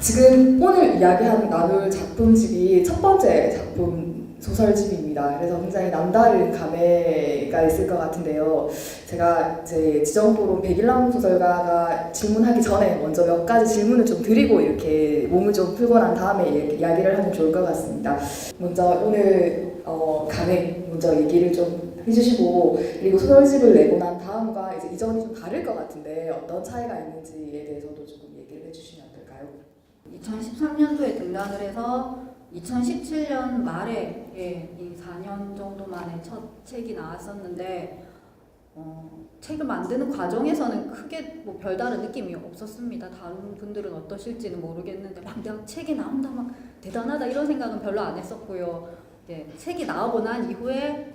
지금 오늘 나눌 작품집이 첫 번째 작품 소설집입니다. 그래서 굉장히 남다른 감회가 있을 것 같은데요. 제가 제 지정토론 백일남 소설가가 질문하기 전에 먼저 몇 가지 질문을 좀 드리고 이렇게 몸을 좀 풀고 난 다음에 이야기를 하면 좋을 것 같습니다. 먼저 오늘 감회 먼저 얘기를 좀 해주시고, 그리고 소설집을 내고 난 다음과 이제 이전이 좀 다를 것 같은데 어떤 차이가 있는지에 대해서도 조금 얘기를 해주시면 될까요? 2013년도에 등단을 해서 2017년 말에 이 4년 정도 만에 첫 책이 나왔었는데 책을 만드는 과정에서는 크게 뭐 별다른 느낌이 없었습니다. 다른 분들은 어떠실지는 모르겠는데 막 내가 책이 나온다 막 대단하다 이런 생각은 별로 안 했었고요. 책이 나오고 난 이후에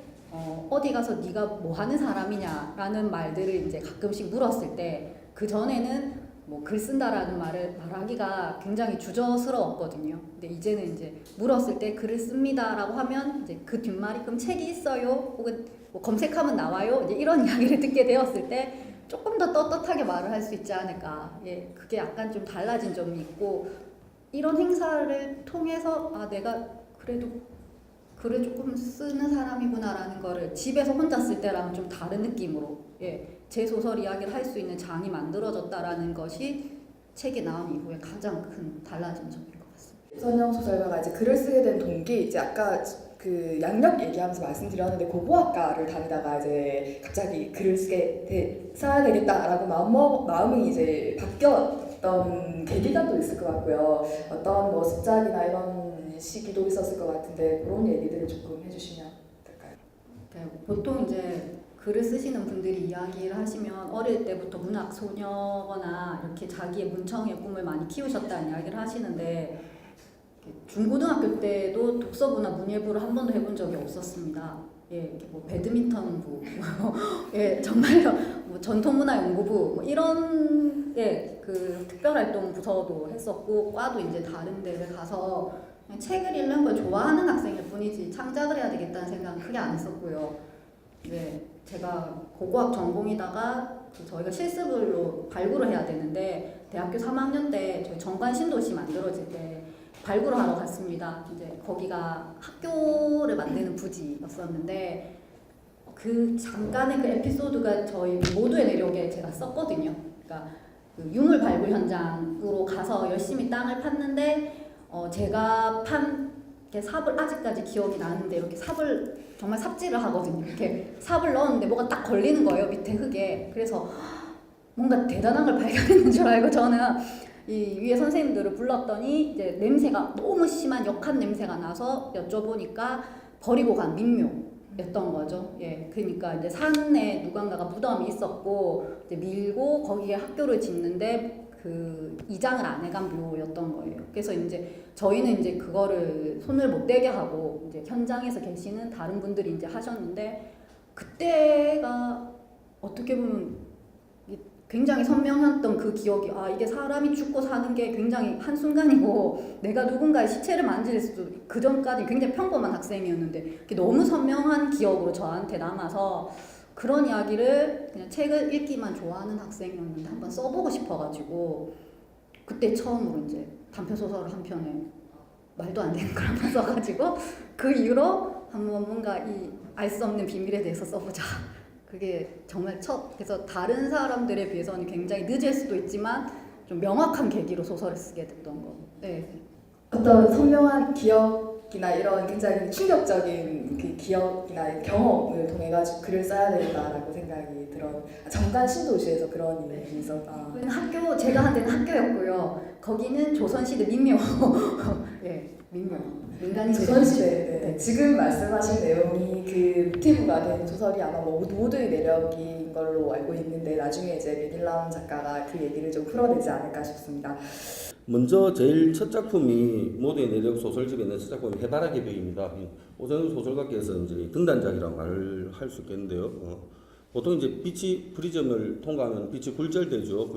어디 가서 네가 뭐 하는 사람이냐라는 말들을 이제 가끔씩 물었을 때, 그 전에는 뭐 글 쓴다라는 말을 말하기가 굉장히 주저스러웠거든요. 근데 이제는 이제 물었을 때 글을 씁니다라고 하면 이제 그 뒷말이 그럼 책이 있어요? 혹은 뭐 검색하면 나와요? 이제 이런 이야기를 듣게 되었을 때 조금 더 떳떳하게 말을 할 수 있지 않을까. 그게 약간 좀 달라진 점이 있고, 이런 행사를 통해서 내가 그래도 글을 조금 쓰는 사람이구나라는 거를 집에서 혼자 쓸 때랑은 좀 다른 느낌으로 제 소설 이야기를 할 수 있는 장이 만들어졌다라는 것이 책이 나온 이후에 가장 큰 달라진 점인 것 같습니다. 선영 소설가가 이제 글을 쓰게 된 동기, 이제 아까 그 양력 얘기하면서 말씀드렸는데 고고학과를 다니다가 이제 갑자기 글을 써야 되겠다라고 마음이 이제 바뀌었던 계기가 또 있을 것 같고요. 어떤 뭐 습작이나 이런 시기도 있었을 것 같은데 그런 얘기들을 조금 해주시면 될까요? 보통 이제 글을 쓰시는 분들이 이야기를 하시면 어릴 때부터 문학 소녀거나 이렇게 자기의 문청의 꿈을 많이 키우셨다는 이야기를 하시는데, 중고등학교 때도 독서부나 문예부를 한 번도 해본 적이 없었습니다. 뭐 배드민턴부, 정말로 뭐 전통문화연구부 뭐 이런 그 특별활동 부서도 했었고, 과도 이제 다른 데를 가서 그냥 책을 읽는 걸 좋아하는 학생일 뿐이지 창작을 해야 되겠다는 생각은 크게 안 했었고요. 제가 고고학 전공이다가 저희가 실습으로 발굴을 해야 되는데, 대학교 3학년 때 저희 정관 신도시 만들어질 때 발굴을 하러 갔습니다. 이제 거기가 학교를 만드는 부지였었는데, 그 잠깐의 그 에피소드가 저희 모두의 내력에 제가 썼거든요. 그러니까 그 유물 발굴 현장으로 가서 열심히 땅을 팠는데, 제가 판 삽을 아직까지 기억이 나는데, 이렇게 삽을 정말 삽질을 하거든요. 이렇게 삽을 넣었는데 뭐가 딱 걸리는 거예요, 밑에 흙에. 그래서 뭔가 대단한 걸 발견했는 줄 알고 저는 이 위에 선생님들을 불렀더니 이제 냄새가 너무 심한 역한 냄새가 나서 여쭤보니까 버리고 간 민묘였던 거죠. 그러니까 이제 산에 누군가가 무덤이 있었고 이제 밀고 거기에 학교를 짓는데 그 이장을 안 해간 묘였던 거예요. 그래서 이제 저희는 이제 그거를 손을 못 대게 하고 이제 현장에서 계시는 다른 분들이 이제 하셨는데, 그때가 어떻게 보면 굉장히 선명했던 그 기억이, 이게 사람이 죽고 사는 게 굉장히 한순간이고 내가 누군가의 시체를 만질 수도, 그 전까지 굉장히 평범한 학생이었는데 너무 선명한 기억으로 저한테 남아서, 그런 이야기를 그냥 책을 읽기만 좋아하는 학생이었는데 한번 써보고 싶어가지고 그때 처음으로 이제 단편소설을 한 편에 말도 안 되는 걸 한번 써가지고, 그 이후로 한번 뭔가 이 알 수 없는 비밀에 대해서 써보자. 그게 정말 그래서 다른 사람들에 비해서는 굉장히 늦을 수도 있지만 좀 명확한 계기로 소설을 쓰게 됐던 거. 어떤 선명한 기억이나 이런 굉장히 충격적인 그 기억이나 경험을 통해 가지고 글을 써야 된다라고 생각이 들어. 정관 신도시에서 그런 일이 있었다. 제가 한 데는 학교였고요. 거기는 조선시대 민묘. 민묘. 민간인 조선시대. 지금 말씀하신 내용이 그 모티브가 된 소설이 아마 모두의 내력인 걸로 알고 있는데, 나중에 이제 백일남 작가가 그 얘기를 좀 풀어내지 않을까 싶습니다. 먼저 제일 첫 작품이 모두의 내력 소설집에 있는 첫 작품이 해바라기 벽입니다. 오전 소설가께서 이제 등단작이라고 말을 할 수 있겠는데요. 보통 이제 빛이 프리즘을 통과하면 빛이 굴절되죠.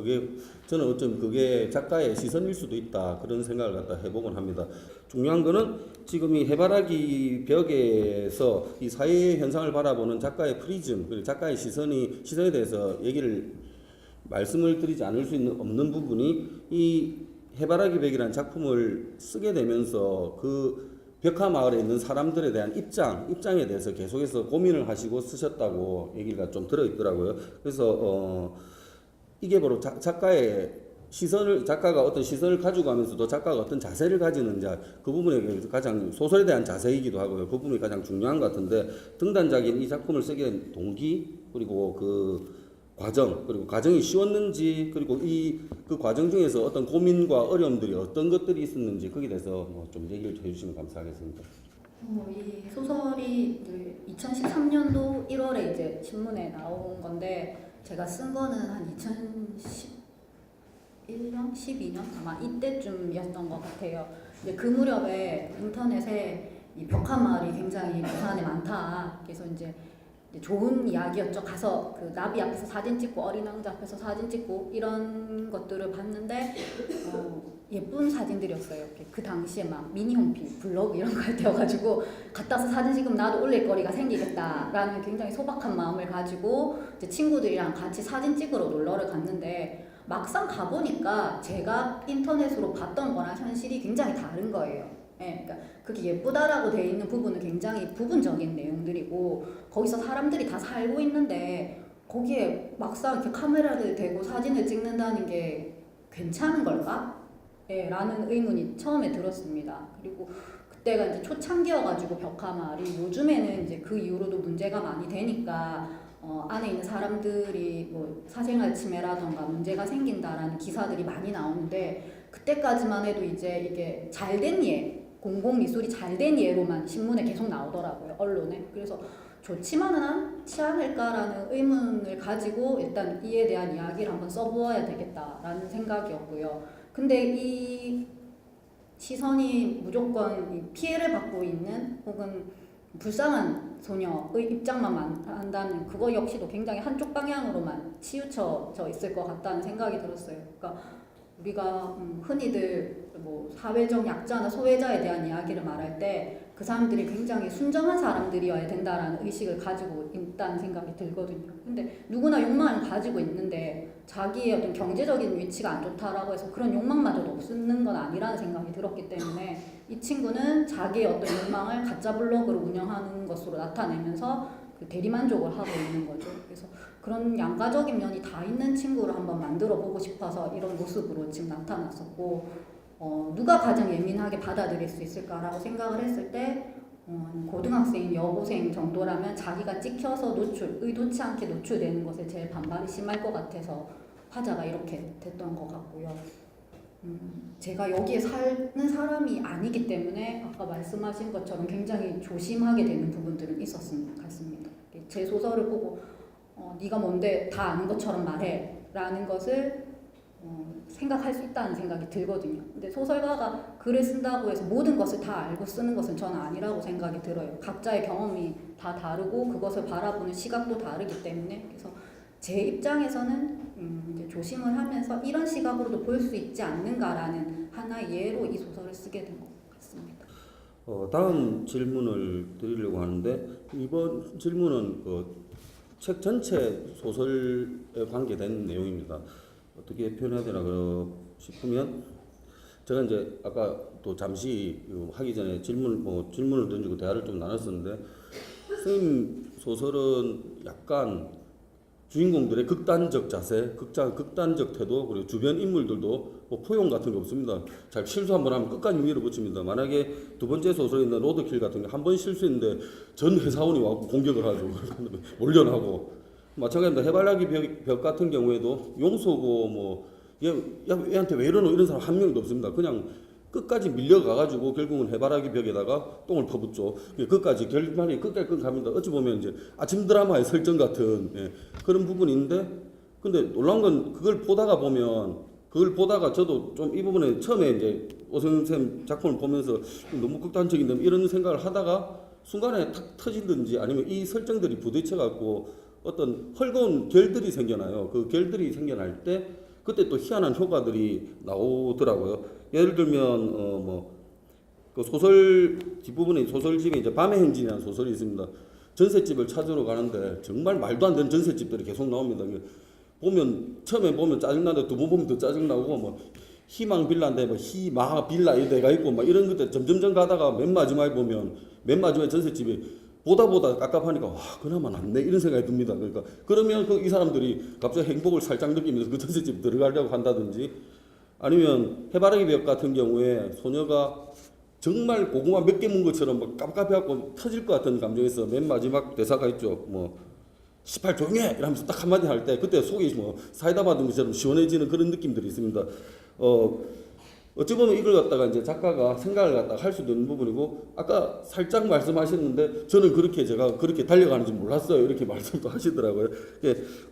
저는 어쩜 그게 작가의 시선일 수도 있다, 그런 생각을 갖다 해보곤 합니다. 중요한 거는 지금 이 해바라기 벽에서 이 사회 현상을 바라보는 작가의 프리즘, 그리고 작가의 시선에 대해서 말씀을 드리지 않을 수 없는 부분이, 이 해바라기 벽이라는 작품을 쓰게 되면서 그 벽화 마을에 있는 사람들에 대한 입장에 대해서 계속해서 고민을 하시고 쓰셨다고 얘기가 좀 들어있더라고요. 그래서 이게 바로 작가가 어떤 시선을 가지고 가면서도 작가가 어떤 자세를 가지는지 그 부분이 가장 소설에 대한 자세이기도 하고요. 그 부분이 가장 중요한 것 같은데 등단작인 이 작품을 쓰게 된 동기 그리고 그 과정 그리고 과정이 쉬웠는지 그리고 그 과정 중에서 어떤 고민과 어려움들이 어떤 것들이 있었는지 거기에 대해서 좀 얘기를 해주시면 감사하겠습니다. 이 소설이 2013년도 1월에 이제 신문에 나온 건데 제가 쓴 거는 한 2011년, 12년 아마 이때쯤이었던 것 같아요. 이제 그 무렵에 인터넷에 이 벽화 마을이 굉장히 부산에 많다. 그래서 이제 좋은 이야기였죠. 가서 그 나비 앞에서 사진 찍고 어린 왕자 앞에서 사진 찍고 이런 것들을 봤는데 예쁜 사진들이었어요. 그 당시에 막 미니 홈피, 블로그 이런 거 할 때여가지고 갔다 와서 사진 찍으면 나도 올릴 거리가 생기겠다라는 굉장히 소박한 마음을 가지고 이제 친구들이랑 같이 사진 찍으러 놀러를 갔는데 막상 가보니까 제가 인터넷으로 봤던 거랑 현실이 굉장히 다른 거예요. 네, 그러니까 그게 예쁘다라고 돼 있는 부분은 굉장히 부분적인 내용들이고 거기서 사람들이 다 살고 있는데 거기에 막상 이렇게 카메라를 대고 사진을 찍는다는 게 괜찮은 걸까? 네, 라는 의문이 처음에 들었습니다. 그리고 그때가 이제 초창기여가지고 벽화 마을이 요즘에는 이제 그 이후로도 문제가 많이 되니까 안에 있는 사람들이 뭐 사생활 침해라던가 문제가 생긴다라는 기사들이 많이 나오는데 그때까지만 해도 이제 이게 잘된 예, 공공미술이 잘된 예로만 신문에 계속 나오더라고요, 언론에. 그래서 좋지만은 않지 않을까라는 의문을 가지고 일단 이에 대한 이야기를 한번 써보아야 되겠다라는 생각이었고요. 근데 이 시선이 무조건 피해를 받고 있는 혹은 불쌍한 소녀의 입장만 한다면 그거 역시도 굉장히 한쪽 방향으로만 치우쳐져 있을 것 같다는 생각이 들었어요. 그러니까 우리가 흔히들 뭐 사회적 약자나 소외자에 대한 이야기를 말할 때 그 사람들이 굉장히 순정한 사람들이어야 된다라는 의식을 가지고 있다는 생각이 들거든요. 근데 누구나 욕망을 가지고 있는데 자기의 어떤 경제적인 위치가 안 좋다라고 해서 그런 욕망마저도 없는 건 아니라는 생각이 들었기 때문에 이 친구는 자기의 어떤 욕망을 가짜 블로그를 운영하는 것으로 나타내면서 그 대리만족을 하고 있는 거죠. 그래서 그런 양가적인 면이 다 있는 친구를 한번 만들어 보고 싶어서 이런 모습으로 지금 나타났었고 누가 가장 예민하게 받아들일 수 있을까라고 생각을 했을 때 고등학생, 여고생 정도라면 자기가 찍혀서 의도치 않게 노출되는 것에 제일 반발이 심할 것 같아서 화자가 이렇게 됐던 것 같고요. 제가 여기에 사는 사람이 아니기 때문에 아까 말씀하신 것처럼 굉장히 조심하게 되는 부분들은 있었습니다. 같습니다. 제 소설을 보고 네가 뭔데 다 아는 것처럼 말해 라는 것을 생각할 수 있다는 생각이 들거든요. 근데 소설가가 글을 쓴다고 해서 모든 것을 다 알고 쓰는 것은 저는 아니라고 생각이 들어요. 각자의 경험이 다 다르고 그것을 바라보는 시각도 다르기 때문에 그래서 제 입장에서는 이제 조심을 하면서 이런 시각으로도 볼 수 있지 않는가라는 하나의 예로 이 소설을 쓰게 된 것 같습니다. 다음 질문을 드리려고 하는데 이번 질문은 책 전체 소설에 관계된 내용입니다. 어떻게 표현해야 되나 싶으면 제가 이제 아까 또 잠시 하기 전에 질문을 던지고 대화를 좀 나눴었는데 선생님 소설은 약간 주인공들의 극단적 자세, 극단적 태도 그리고 주변 인물들도 뭐 포용 같은 게 없습니다. 잘 실수 한번 하면 끝까지 밀어붙입니다. 만약에 두 번째 소설에 있는 로드킬 같은 게 한 번 실수했는데 전 회사원이 와서 공격을 하죠. 몰려나고 마찬가지입니다. 해바라기 벽 같은 경우에도 용서고 뭐 얘한테 왜 이러노 이런 사람 한 명도 없습니다. 그냥 끝까지 밀려가가지고 결국은 해바라기 벽에다가 똥을 퍼붓죠. 끝까지 결말이 끝까지 갑니다. 어찌 보면 이제 아침 드라마의 설정 같은 그런 부분인데 근데 놀라운 건 그걸 보다가 저도 좀 이 부분에 처음에 이제 오승훈 선생님 작품을 보면서 너무 극단적인데 이런 생각을 하다가 순간에 탁 터지든지 아니면 이 설정들이 부딪혀갖고 어떤 헐거운 결들이 생겨나요. 그 결들이 생겨날 때 그때 또 희한한 효과들이 나오더라고요. 예를 들면 그 소설 뒷부분에 소설집에 이제 밤의 행진이라는 소설이 있습니다. 전셋집을 찾으러 가는데 정말 말도 안 되는 전셋집들이 계속 나옵니다. 처음에 보면 짜증나는데 두 번 보면 더 짜증나고 희망 빌라인데 뭐 희마 빌라 이 데가 있고 막 이런 것들 점점점 가다가 맨 마지막에 보면 맨 마지막에 전셋집이 보다 깝깝하니까 와 그나마 낫네 이런 생각이 듭니다. 그러니까 그러면 이 사람들이 갑자기 행복을 살짝 느끼면서 그 전셋집 들어가려고 한다든지 아니면 해바라기 벽 같은 경우에 소녀가 정말 고구마 몇 개 문 것처럼 뭐 깝깝해갖고 터질 것 같은 감정에서 맨 마지막 대사가 있죠. 뭐 18 조용해 이러면서 딱 한마디 할 때 그때 속이 뭐 사이다 받은 것처럼 시원해지는 그런 느낌들이 있습니다. 어찌 보면 이걸 갖다가 이제 작가가 생각을 갖다가 할 수도 있는 부분이고 아까 살짝 말씀하셨는데 저는 제가 그렇게 달려가는지 몰랐어요 이렇게 말씀도 하시더라고요.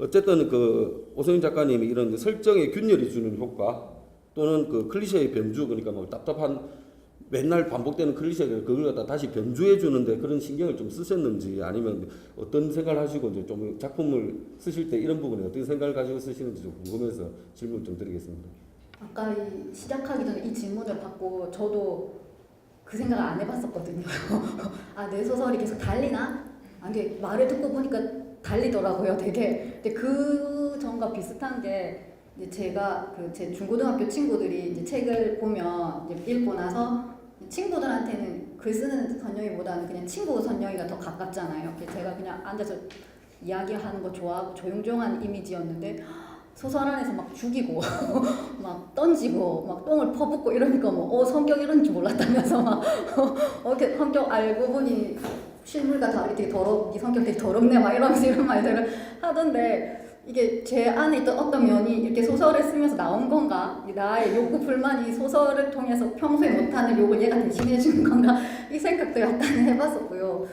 어쨌든 그 오성인 작가님이 이런 설정의 균열이 주는 효과 또는 그 클리셰의 변주 그러니까 뭐 답답한 맨날 반복되는 클리셰를 그걸 갖다 다시 변주해 주는데 그런 신경을 좀 쓰셨는지 아니면 어떤 생각을 하시고 이제 좀 작품을 쓰실 때 이런 부분에 어떤 생각을 가지고 쓰시는지 좀 궁금해서 질문 좀 드리겠습니다. 아까 시작하기 전에 이 질문을 받고 저도 그 생각을 안 해봤었거든요. 아, 내 소설이 계속 달리나? 근데 말을 듣고 보니까 달리더라고요, 되게. 근데 그 전과 비슷한 게 이제 제가 제 중고등학교 친구들이 이제 책을 보면 이제 읽고 나서 친구들한테는 글 쓰는 선영이보다는 그냥 친구 선영이가 더 가깝잖아요. 그래서 제가 그냥 앉아서 이야기하는 거 좋아하고 조용조용한 이미지였는데 소설 안에서 막 죽이고 막 던지고 막 똥을 퍼붓고 이러니까 뭐 성격 이런 줄 몰랐다면서 막 이렇게 성격 알고 보니 실물과 다르게 되게 네 성격 되게 더럽네 막 이러면서 이런 말들을 하던데 이게 제 안에 있던 어떤 면이 이렇게 소설을 쓰면서 나온 건가? 나의 욕구 불만이 소설을 통해서 평소에 못하는 욕을 얘가 대신해 주는 건가? 이 생각도 약간 해봤었고요.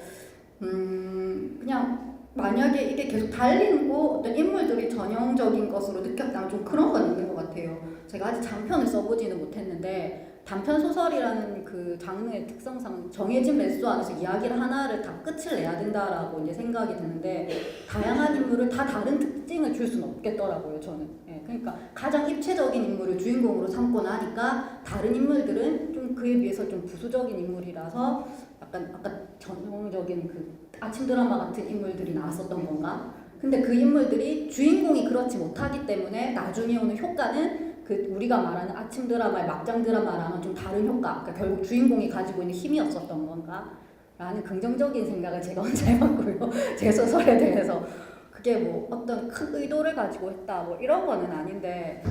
그냥 만약에 이게 계속 달리고 어떤 인물들이 전형적인 것으로 느꼈다면 좀 그런 건 있는 것 같아요. 제가 아직 장편을 써보지는 못했는데 단편 소설이라는 그 장르의 특성상 정해진 매수 안에서 이야기를 하나를 다 끝을 내야 된다라고 이제 생각이 드는데 다양한 인물을 다 다른 특징을 줄 수는 없겠더라고요, 저는. 예, 그러니까 가장 입체적인 인물을 주인공으로 삼고 나니까 다른 인물들은 좀 그에 비해서 좀 부수적인 인물이라서 약간 전형적인 그 아침 드라마 같은 인물들이 나왔었던 건가? 근데 그 인물들이 주인공이 그렇지 못하기 때문에 나중에 오는 효과는 그 우리가 말하는 아침 드라마의 막장 드라마랑은 좀 다른 효과, 그러니까 결국 주인공이 가지고 있는 힘이었었던 건가? 라는 긍정적인 생각을 제가 혼자 해봤고요. 제 소설에 대해서. 그게 뭐 어떤 큰 의도를 가지고 했다 뭐 이런 거는 아닌데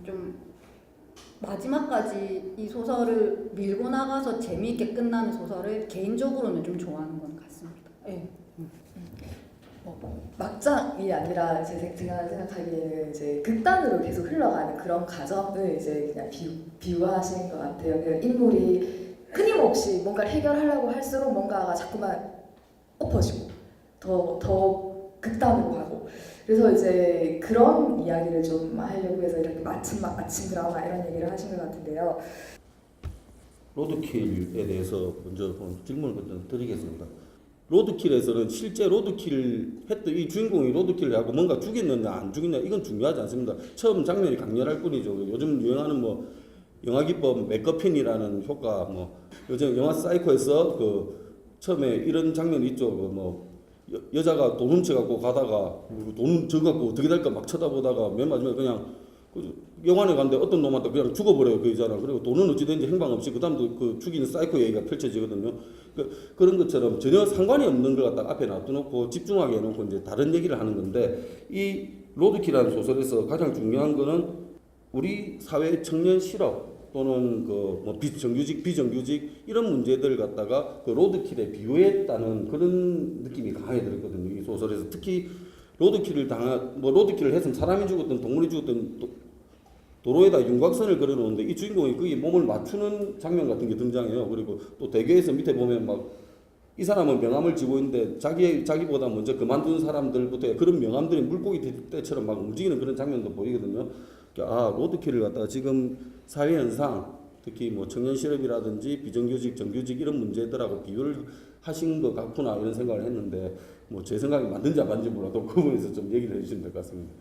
좀 마지막까지 이 소설을 밀고 나가서 재미있게 끝나는 소설을 개인적으로는 좀 좋아하는 건 같습니다. 네. 막장이 아니라 제가 생각하기에는 이제 극단으로 계속 흘러가는 그런 과정을 이제 그냥 비유하시는 것 같아요. 그 인물이 끊임없이 뭔가를 해결하려고 할수록 뭔가가 자꾸만 엎어지고 더 극단으로 가고 그래서 이제 그런 이야기를 좀 하려고 해서 이렇게 아침 드라마 이런 얘기를 하신 것 같은데요. 로드킬에 대해서 먼저 질문을 드리겠습니다. 로드킬에서는 실제 로드킬을 했던 이 주인공이 로드킬을 하고 뭔가 죽였느냐 안 죽였느냐 이건 중요하지 않습니다. 처음 장면이 강렬할 뿐이죠. 요즘 유행하는 뭐 영화 기법 맥거핀이라는 효과 뭐 요즘 영화 사이코에서 그 처음에 이런 장면이 있죠. 뭐 여자가 돈 훔쳐갖고 가다가 돈 줘갖고 어떻게 될까 막 쳐다보다가 맨 마지막에 그냥 영화관에 갔는데 어떤 놈한테 그냥 죽어버려요 그 여자랑. 그리고 돈은 어찌됐는지 행방 없이 그 다음도 그 죽이는 사이코 얘기가 펼쳐지거든요. 그런 것처럼 전혀 상관이 없는 걸 갖다 앞에 놔두놓고 집중하게 해놓고 이제 다른 얘기를 하는 건데 이 로드킬이라는 소설에서 가장 중요한 거는 우리 사회의 청년 실업 또는 그뭐 정규직 비정규직 이런 문제들 갖다가 그 로드킬에 비유했다는 그런 느낌이 강하게 들었거든요. 이 소설에서 특히 로드킬을 로드킬을 했으면 사람이 죽었든 동물이 죽었든 도로에다 윤곽선을 그려놓는데 이 주인공이 거기 몸을 맞추는 장면 같은 게 등장해요. 그리고 또 대교에서 밑에 보면 막 이 사람은 명함을 쥐고 있는데 자기보다 먼저 그만둔 사람들부터 그런 명함들이 물고기 떼처럼 막 움직이는 그런 장면도 보이거든요. 아 로드킬을 갖다가 지금 사회 현상 특히 뭐 청년 실업이라든지 비정규직 정규직 이런 문제들하고 비교를 하신 것 같구나 이런 생각을 했는데 뭐 제 생각이 맞는지 안 맞는지 몰라도 그 부분에서 좀 얘기를 해주시면 될 것 같습니다.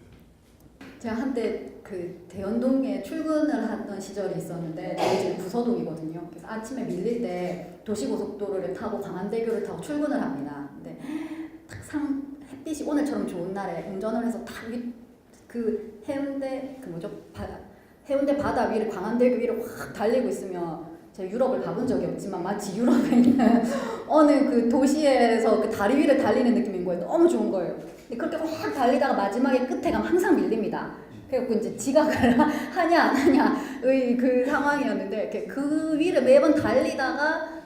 제가 한때 그 대연동에 출근을 하던 시절이 있었는데 저희 집이 부서동이거든요. 그래서 아침에 밀릴 때 도시고속도로를 타고 광안대교를 타고 출근을 합니다. 근데 딱 햇빛이 오늘처럼 좋은 날에 운전을 해서 딱 그 해운대 그 뭐죠 해운대 바다 위를 광안대교 위를 확 달리고 있으면 제가 유럽을 가본 적이 없지만 마치 유럽에 있는 어느 그 도시에서 그 다리 위를 달리는 느낌인 거예요. 너무 좋은 거예요. 근데 그렇게 확 달리다가 마지막에 끝에 가면 항상 밀립니다. 그래갖고 이제 지각을 하냐 안 하냐의 그 상황이었는데 그 위를 매번 달리다가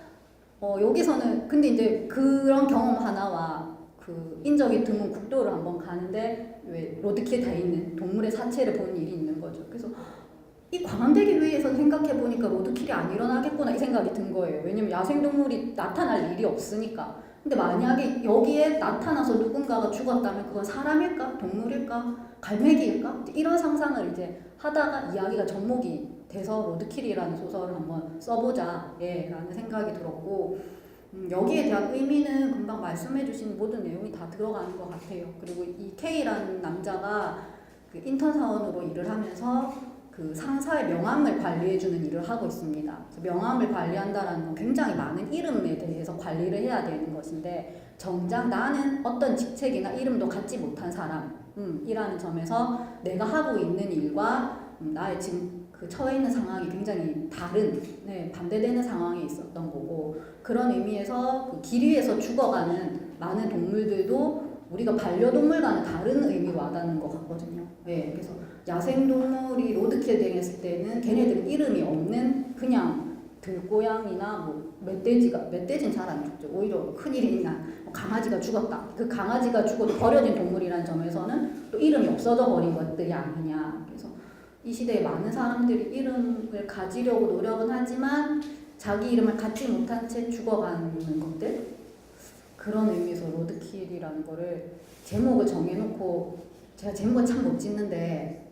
여기서는 근데 이제 그런 경험 하나와 그 인적이 드문 국도를 한번 가는데 왜 로드킬에 다 있는 동물의 사체를 보는 일이 있는 거죠. 그래서 이 광안대교 위에서 생각해 보니까 로드킬이 안 일어나겠구나 이 생각이 든 거예요. 왜냐면 야생동물이 나타날 일이 없으니까. 근데 만약에 여기에 나타나서 누군가가 죽었다면 그건 사람일까? 동물일까? 갈매기일까? 이런 상상을 이제 하다가 이야기가 접목이 돼서 로드킬이라는 소설을 한번 써보자 라는 생각이 들었고 여기에 대한 의미는 금방 말씀해주신 모든 내용이 다 들어가는 것 같아요. 그리고 이 K라는 남자가 그 인턴 사원으로 일을 하면서 그 상사의 명함을 관리해주는 일을 하고 있습니다. 명함을 관리한다는 건 굉장히 많은 이름에 대해서 관리를 해야 되는 것인데 정작 나는 어떤 직책이나 이름도 갖지 못한 사람이라는 점에서 내가 하고 있는 일과 나의 지금 그 처해 있는 상황이 굉장히 다른 반대되는 상황에 있었던 거고 그런 의미에서 그 길 위에서 죽어가는 많은 동물들도 우리가 반려동물과는 다른 의미로 와닿는 것 같거든요. 그래서 야생동물이 로드킬 당했을 때는 걔네들은 이름이 없는 그냥 들고양이나 뭐 멧돼지는 잘 안 죽죠. 오히려 큰일이 있나 강아지가 죽었다. 그 강아지가 죽어도 버려진 동물이라는 점에서는 또 이름이 없어져 버린 것들이 아니냐. 그래서 이 시대에 많은 사람들이 이름을 가지려고 노력은 하지만 자기 이름을 갖지 못한 채 죽어가는 것들 그런 의미에서 로드킬이라는 거를 제목을 정해놓고 제가 제목을 참 못 짓는데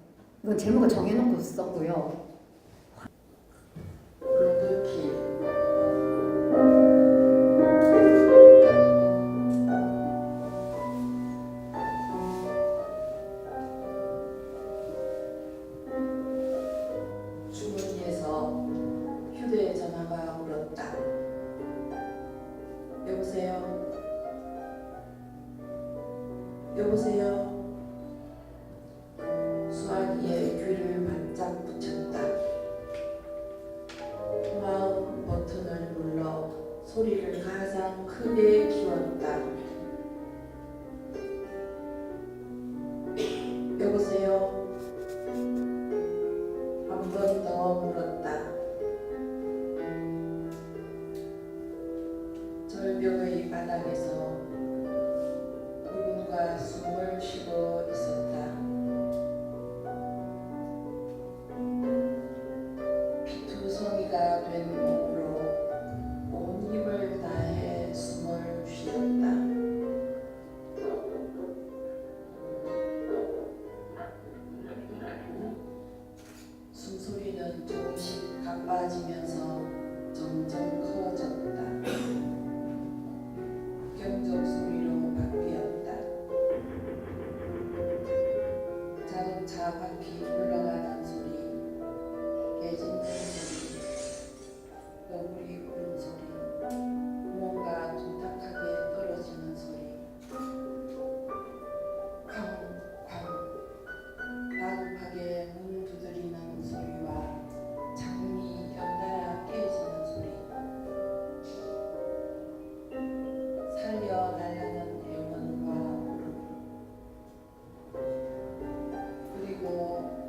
이건 제목을 정해놓고 썼고요. 로드킬 주머니에서 휴대전화가 울었다. 여보세요? 여보세요? 수화기에 귀를 바짝 붙였다. 마음 버튼을 눌러 소리를 가장 크게 키웠다. 여보세요? 한 번 더 물었다. 절벽의 바닥에서 누군가 숨을 쉬고 있었다. 피투성이가 된 몸으로 온 힘을 다해 숨을 쉬었다. 숨소리는 조금씩 가빠지면서 점점 커졌다. 경적 소리로 바뀌었다. 자동차 바퀴 굴러가는 소리, 깨지는 소리, 너구리 구른 소리, 뭔가 둔탁하게 떨어지는 소리, 쾅쾅 다급하게 문 두드리는 소리와 창문이 연달아 깨지는 소리, 살려 날라는 애원과 울음, 그리고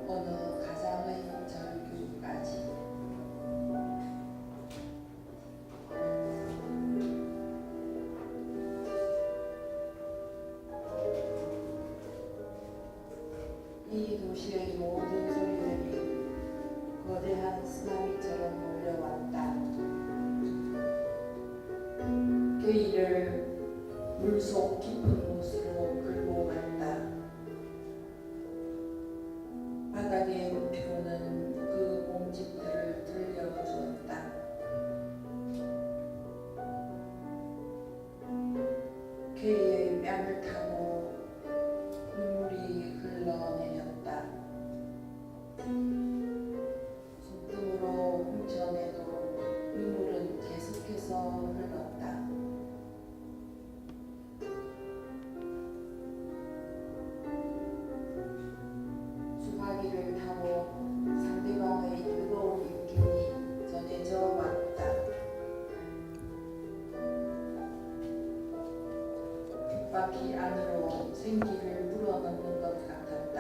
어느 가장의 절규까지. 이 도시의 모든 소리들이 거대한 쓰나미처럼 몰려왔다. 게이를 물속 깊은 곳으로 끌고 갔다. 바닥에 눕히고는 그 몸집들을 들려주었다. 게이의 뺨을 타고 눈물이 흘러내렸다. 손등으로 훔쳐내도 눈물은 계속해서 흘렀다. 안으로 생기를 불어넣는 것 같았다.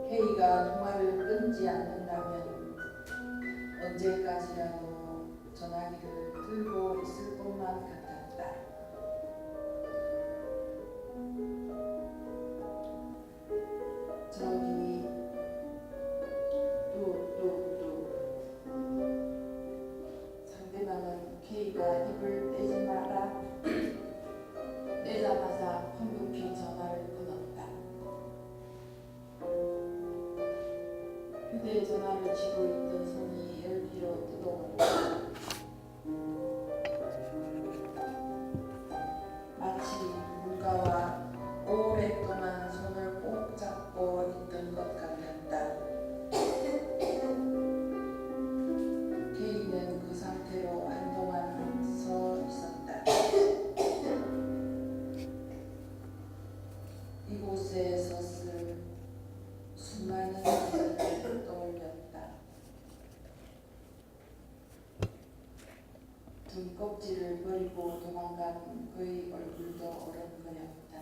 K가 통화를 끊지 않는다면 언제까지라도 전화기를 들고 있을 것만 같았다. 저기 뚝뚝뚝 상대방은 K가 입을 떼지 마라 떼자마자 황급히 전화를 끊었다. 휴대전화를 쥐고 있던 손이 열기로 뜨거웠다. 마치 누군가와 오랫동안 손을 꼭 잡고 있던 것 같았다. K는 그 상태로 한동안 서 있었다. 이곳에 섰을 수많은 것을 떠올렸다. 등껍질을 버리고 도망간 그의 얼굴도 어른거렸다.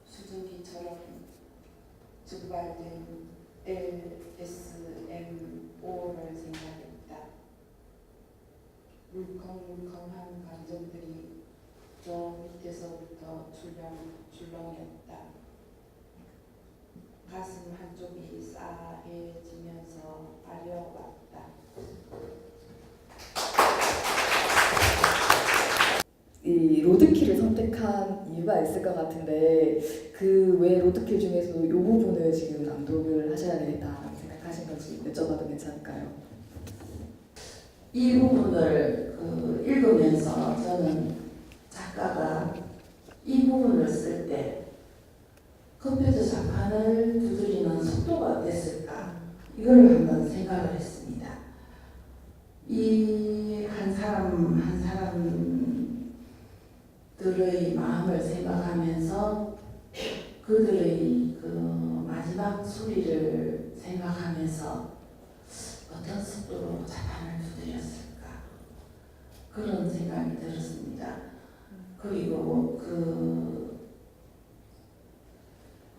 수증기처럼 증발된 LSMO를 생각했다. 울컹울컹한 감정들이 저 밑에서부터 출렁출렁했다. 가슴 한쪽이 싸해지면서 아려왔다. 이 로드킬을 선택한 이유가 있을 것 같은데 그 외 로드킬 중에서도 이 부분을 지금 낭독을 하셔야 되겠다라고 생각하신 건지 여쭤봐도 괜찮을까요? 이 부분을 읽으면서 저는 작가가 이 부분을 쓸 때 컴퓨터 자판을 두드리는 속도가 어땠을까 이걸 한번 생각을 했습니다. 이 한 사람 한 사람들의 마음을 생각하면서 그들의 그 마지막 소리를 생각하면서 어떤 속도로 자판을 두드렸을까 그런 생각이 들었습니다. 그리고 그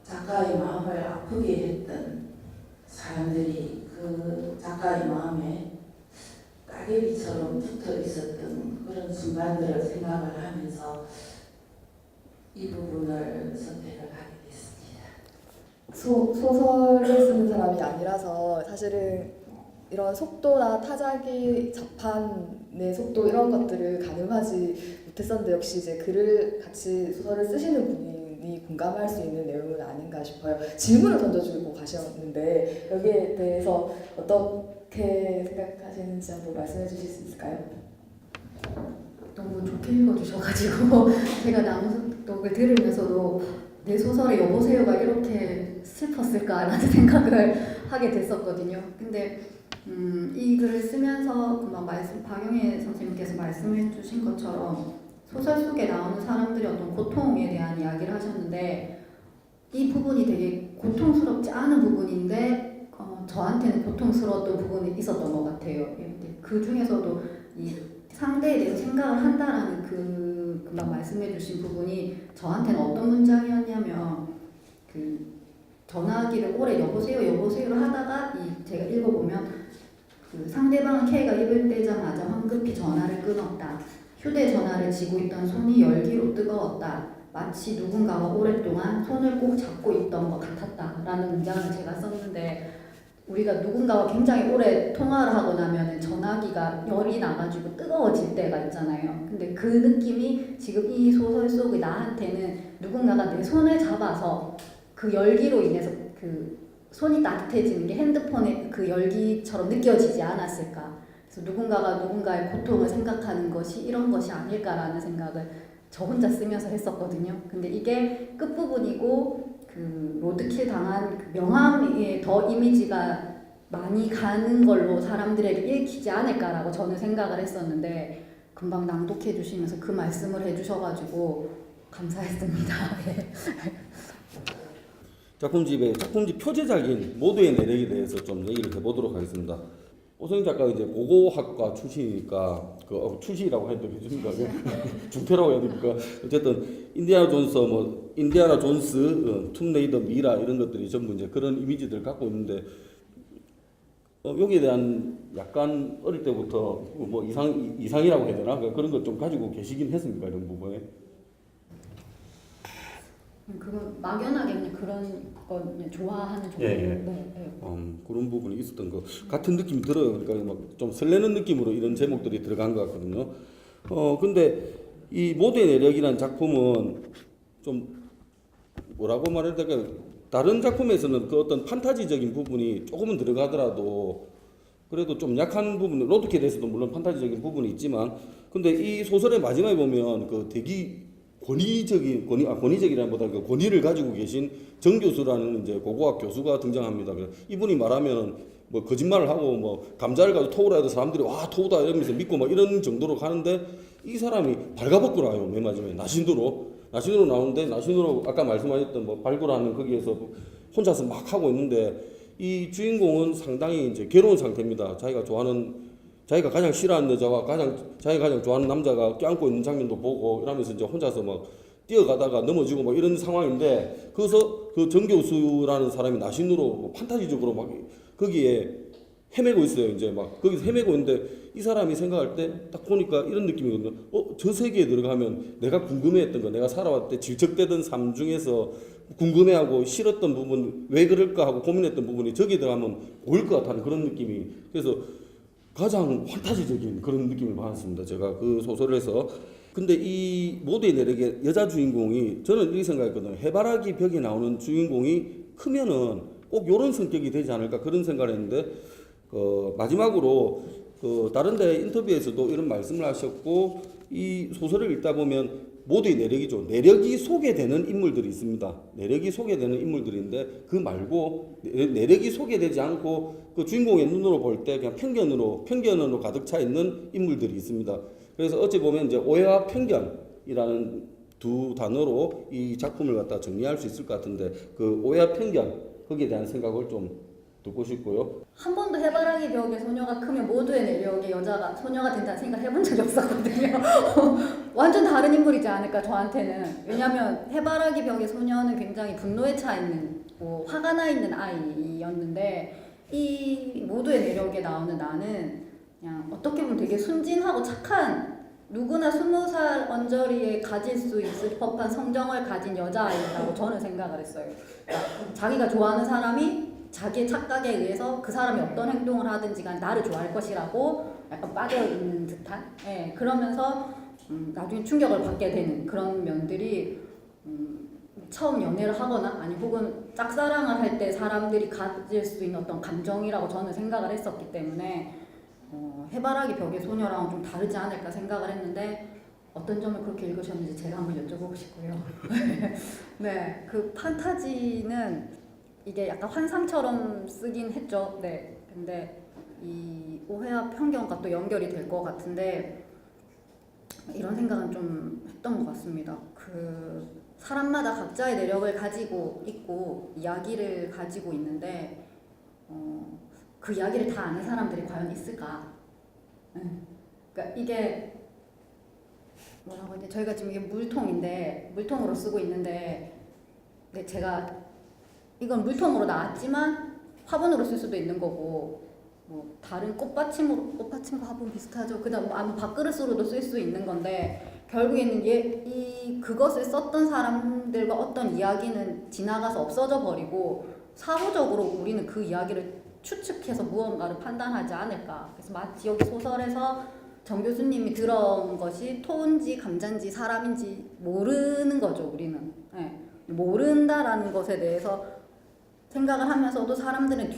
작가의 마음을 아프게 했던 사람들이 그 작가의 마음에 따개비처럼 붙어 있었던 그런 순간들을 생각을 하면서 이 부분을 선택을 하게 됐습니다. 소설을 쓰는 사람이 아니라서 사실은 이런 속도나 타자기, 자판의 속도 이런 것들을 가늠하지 못했었는데 역시 이제 글을 같이 소설을 쓰시는 분이 공감할 수 있는 내용은 아닌가 싶어요. 질문을 던져주고 가셨는데 여기에 대해서 어떻게 생각하시는지 한번 말씀해 주실 수 있을까요? 너무 좋게 읽어주셔가지고 제가 낭독을 들으면서도 내 소설의 여보세요가 이렇게 슬펐을까라는 생각을 하게 됐었거든요. 근데 이 글을 쓰면서 금방 박영애 선생님께서 말씀해 주신 것처럼 소설 속에 나오는 사람들의 어떤 고통에 대한 이야기를 하셨는데 이 부분이 되게 고통스럽지 않은 부분인데 저한테는 고통스러웠던 부분이 있었던 것 같아요. 그 중에서도 이 상대에 대해서 생각을 한다라는 그 금방 말씀해 주신 부분이 저한테는 어떤 문장이었냐면 그 전화기를 오래 여보세요 여보세요를 하다가 제가 읽어보면 그 상대방은 K가 입을 떼자마자 황급히 전화를 끊었다. 휴대전화를 쥐고 있던 손이 열기로 뜨거웠다. 마치 누군가가 오랫동안 손을 꼭 잡고 있던 것 같았다 라는 문장을 제가 썼는데 우리가 누군가와 굉장히 오래 통화를 하고 나면 전화기가 열이 나가지고 뜨거워질 때가 있잖아요. 근데 그 느낌이 지금 이 소설 속의 나한테는 누군가가 내 손을 잡아서 그 열기로 인해서 그 손이 따뜻해지는 게 핸드폰의 그 열기처럼 느껴지지 않았을까. 그래서 누군가가 누군가의 고통을 생각하는 것이 이런 것이 아닐까라는 생각을 저 혼자 쓰면서 했었거든요. 근데 이게 끝부분이고 그 로드킬 당한 그 명함에 더 이미지가 많이 가는 걸로 사람들에게 읽히지 않을까라고 저는 생각을 했었는데 금방 낭독해 주시면서 그 말씀을 해주셔가지고 감사했습니다. 작품집 표제작인 모두의 내력에 대해서 좀 얘기를 해보도록 하겠습니다. 오성희 작가가 이제 고고학과 출신이니까 출신이라고 해도 되겠습니까? 중퇴라고 해야 됩니까? 어쨌든 인디아나 존스, 툼레이더 미라 이런 것들이 전부 이제 그런 이미지들을 갖고 있는데 여기에 대한 약간 어릴 때부터 뭐 이상이라고 해야 되나? 그런 걸 좀 가지고 계시긴 했습니까? 이런 부분에? 그건 막연하게 그냥 그런 거 그냥 좋아하는 정도. 예, 예. 네, 네. 그런 부분이 있었던 것 같은 느낌이 들어요. 그러니까 막 좀 설레는 느낌으로 이런 제목들이 들어간 것 같거든요. 근데 이 모두의 내력이라는 작품은 좀 뭐라고 말해야 될까요? 다른 작품에서는 그 어떤 판타지적인 부분이 조금은 들어가더라도 그래도 좀 약한 부분, 로드캣에서도 물론 판타지적인 부분이 있지만, 근데 이 소설의 마지막에 보면 그 되게 권위적이라보다 그 권위를 가지고 계신 정 교수라는 이제 고고학 교수가 등장합니다. 그래서 이분이 말하면 뭐 거짓말을 하고 뭐 감자를 가지고 토우라 해도 사람들이 와 토우다 이러면서 믿고 막 이런 정도로 가는데 이 사람이 발가벗고 나요. 맨 마지막에 나신도로 나오는데 나신도로 아까 말씀하셨던 뭐 발굴하는 거기에서 혼자서 막 하고 있는데 이 주인공은 상당히 이제 괴로운 상태입니다. 자기가 가장 싫어하는 여자와 자기가 가장 좋아하는 남자가 껴안고 있는 장면도 보고 이러면서 이제 혼자서 막 뛰어가다가 넘어지고 막 이런 상황인데 거기서 그 정 교수라는 사람이 나신으로 뭐 판타지적으로 막 거기에 헤매고 있어요. 이제 막 거기서 헤매고 있는데 이 사람이 생각할 때 딱 보니까 이런 느낌이거든요. 저 세계에 들어가면 내가 궁금해했던 거, 내가 살아왔을 때 질척대던 삶 중에서 궁금해하고 싫었던 부분, 왜 그럴까 하고 고민했던 부분이 저기에 들어가면 보일 것 같다는 그런 느낌이. 그래서 가장 환타지적인 그런 느낌을 받았습니다. 제가 그 소설에서. 근데 이 모두의 내력의 여자 주인공이 저는 이렇게 생각했거든요. 해바라기 벽에 나오는 주인공이 크면은 꼭 이런 성격이 되지 않을까 그런 생각을 했는데 마지막으로 다른 데 인터뷰에서도 이런 말씀을 하셨고 이 소설을 읽다 보면 모두의 내력이죠. 내력이 소개되는 인물들이 있습니다. 내력이 소개되는 인물들인데 그 말고 내력이 소개되지 않고 그 주인공의 눈으로 볼 때 그냥 편견으로 가득 차 있는 인물들이 있습니다. 그래서 어찌 보면 이제 오해와 편견이라는 두 단어로 이 작품을 갖다 정리할 수 있을 것 같은데 그 오해와 편견 거기에 대한 생각을 좀 듣고 싶고요. 한 번도 해바라기 벽에 소녀가 크면 모두의 내력의 여자가 소녀가 된다는 생각을 해본 적이 없었거든요. 완전 다른 인물이지 않을까 저한테는. 왜냐하면 해바라기 벽의 소녀는 굉장히 분노에 차 있는 화가 나 있는 아이였는데 이 모두의 내력에 나오는 나는 그냥 어떻게 보면 되게 순진하고 착한 누구나 20살 언저리에 가질 수 있을 법한 성정을 가진 여자아이라고 저는 생각을 했어요. 그러니까 자기가 좋아하는 사람이 자기의 착각에 의해서 그 사람이 어떤 행동을 하든지 간 나를 좋아할 것이라고 약간 빠져있는 듯한 그러면서 나중에 충격을 받게 되는 그런 면들이 처음 연애를 하거나 아니 혹은 짝사랑을 할 때 사람들이 가질 수 있는 어떤 감정이라고 저는 생각을 했었기 때문에 해바라기 벽의 소녀랑은 좀 다르지 않을까 생각을 했는데 어떤 점을 그렇게 읽으셨는지 제가 한번 여쭤보고 싶고요. 네, 그 판타지는 이게 약간 환상처럼 쓰긴 했죠. 네, 근데 이 오해와 편견과 또 연결이 될 것 같은데 이런 생각은 좀 했던 것 같습니다. 그 사람마다 각자의 내력을 가지고 있고 이야기를 가지고 있는데 그 이야기를 다 아는 사람들이 과연 있을까? 그러니까 이게 뭐라고 이제 저희가 지금 이게 물통으로 쓰고 있는데 근데 제가 이건 물통으로 나왔지만 화분으로 쓸 수도 있는 거고 뭐 다른 꽃받침과 화분 비슷하죠. 그다음 아무 밥그릇으로도 쓸 수 있는 건데 결국에는 그것을 썼던 사람들과 어떤 이야기는 지나가서 없어져 버리고 사후적으로 우리는 그 이야기를 추측해서 무언가를 판단하지 않을까. 그래서 마치 여기 소설에서 정 교수님이 들어온 것이 토인지 감자인지 사람인지 모르는 거죠. 우리는 모른다라는 것에 대해서 생각을 하면서도 사람들은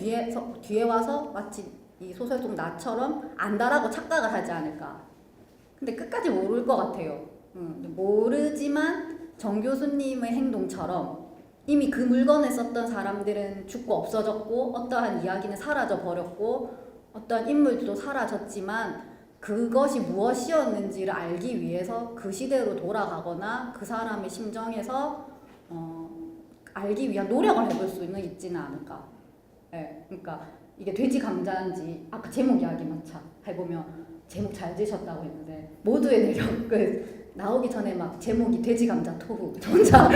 뒤에 와서 마치 이 소설 속 나처럼 안다라고 착각을 하지 않을까. 근데 끝까지 모를 것 같아요. 모르지만 정 교수님의 행동처럼 이미 그 물건을 썼던 사람들은 죽고 없어졌고 어떠한 이야기는 사라져 버렸고 어떠한 인물들도 사라졌지만 그것이 무엇이었는지를 알기 위해서 그 시대로 돌아가거나 그 사람의 심정에서 알기 위한 노력을 해볼 수는 있지는 않을까. 네, 그러니까 이게 돼지 감자인지 아까 제목 이야기만 참 해보면 제목 잘 지셨다고 했는데 모두의 내력 그 나오기 전에 막 제목이 돼지 감자 토후 저 혼자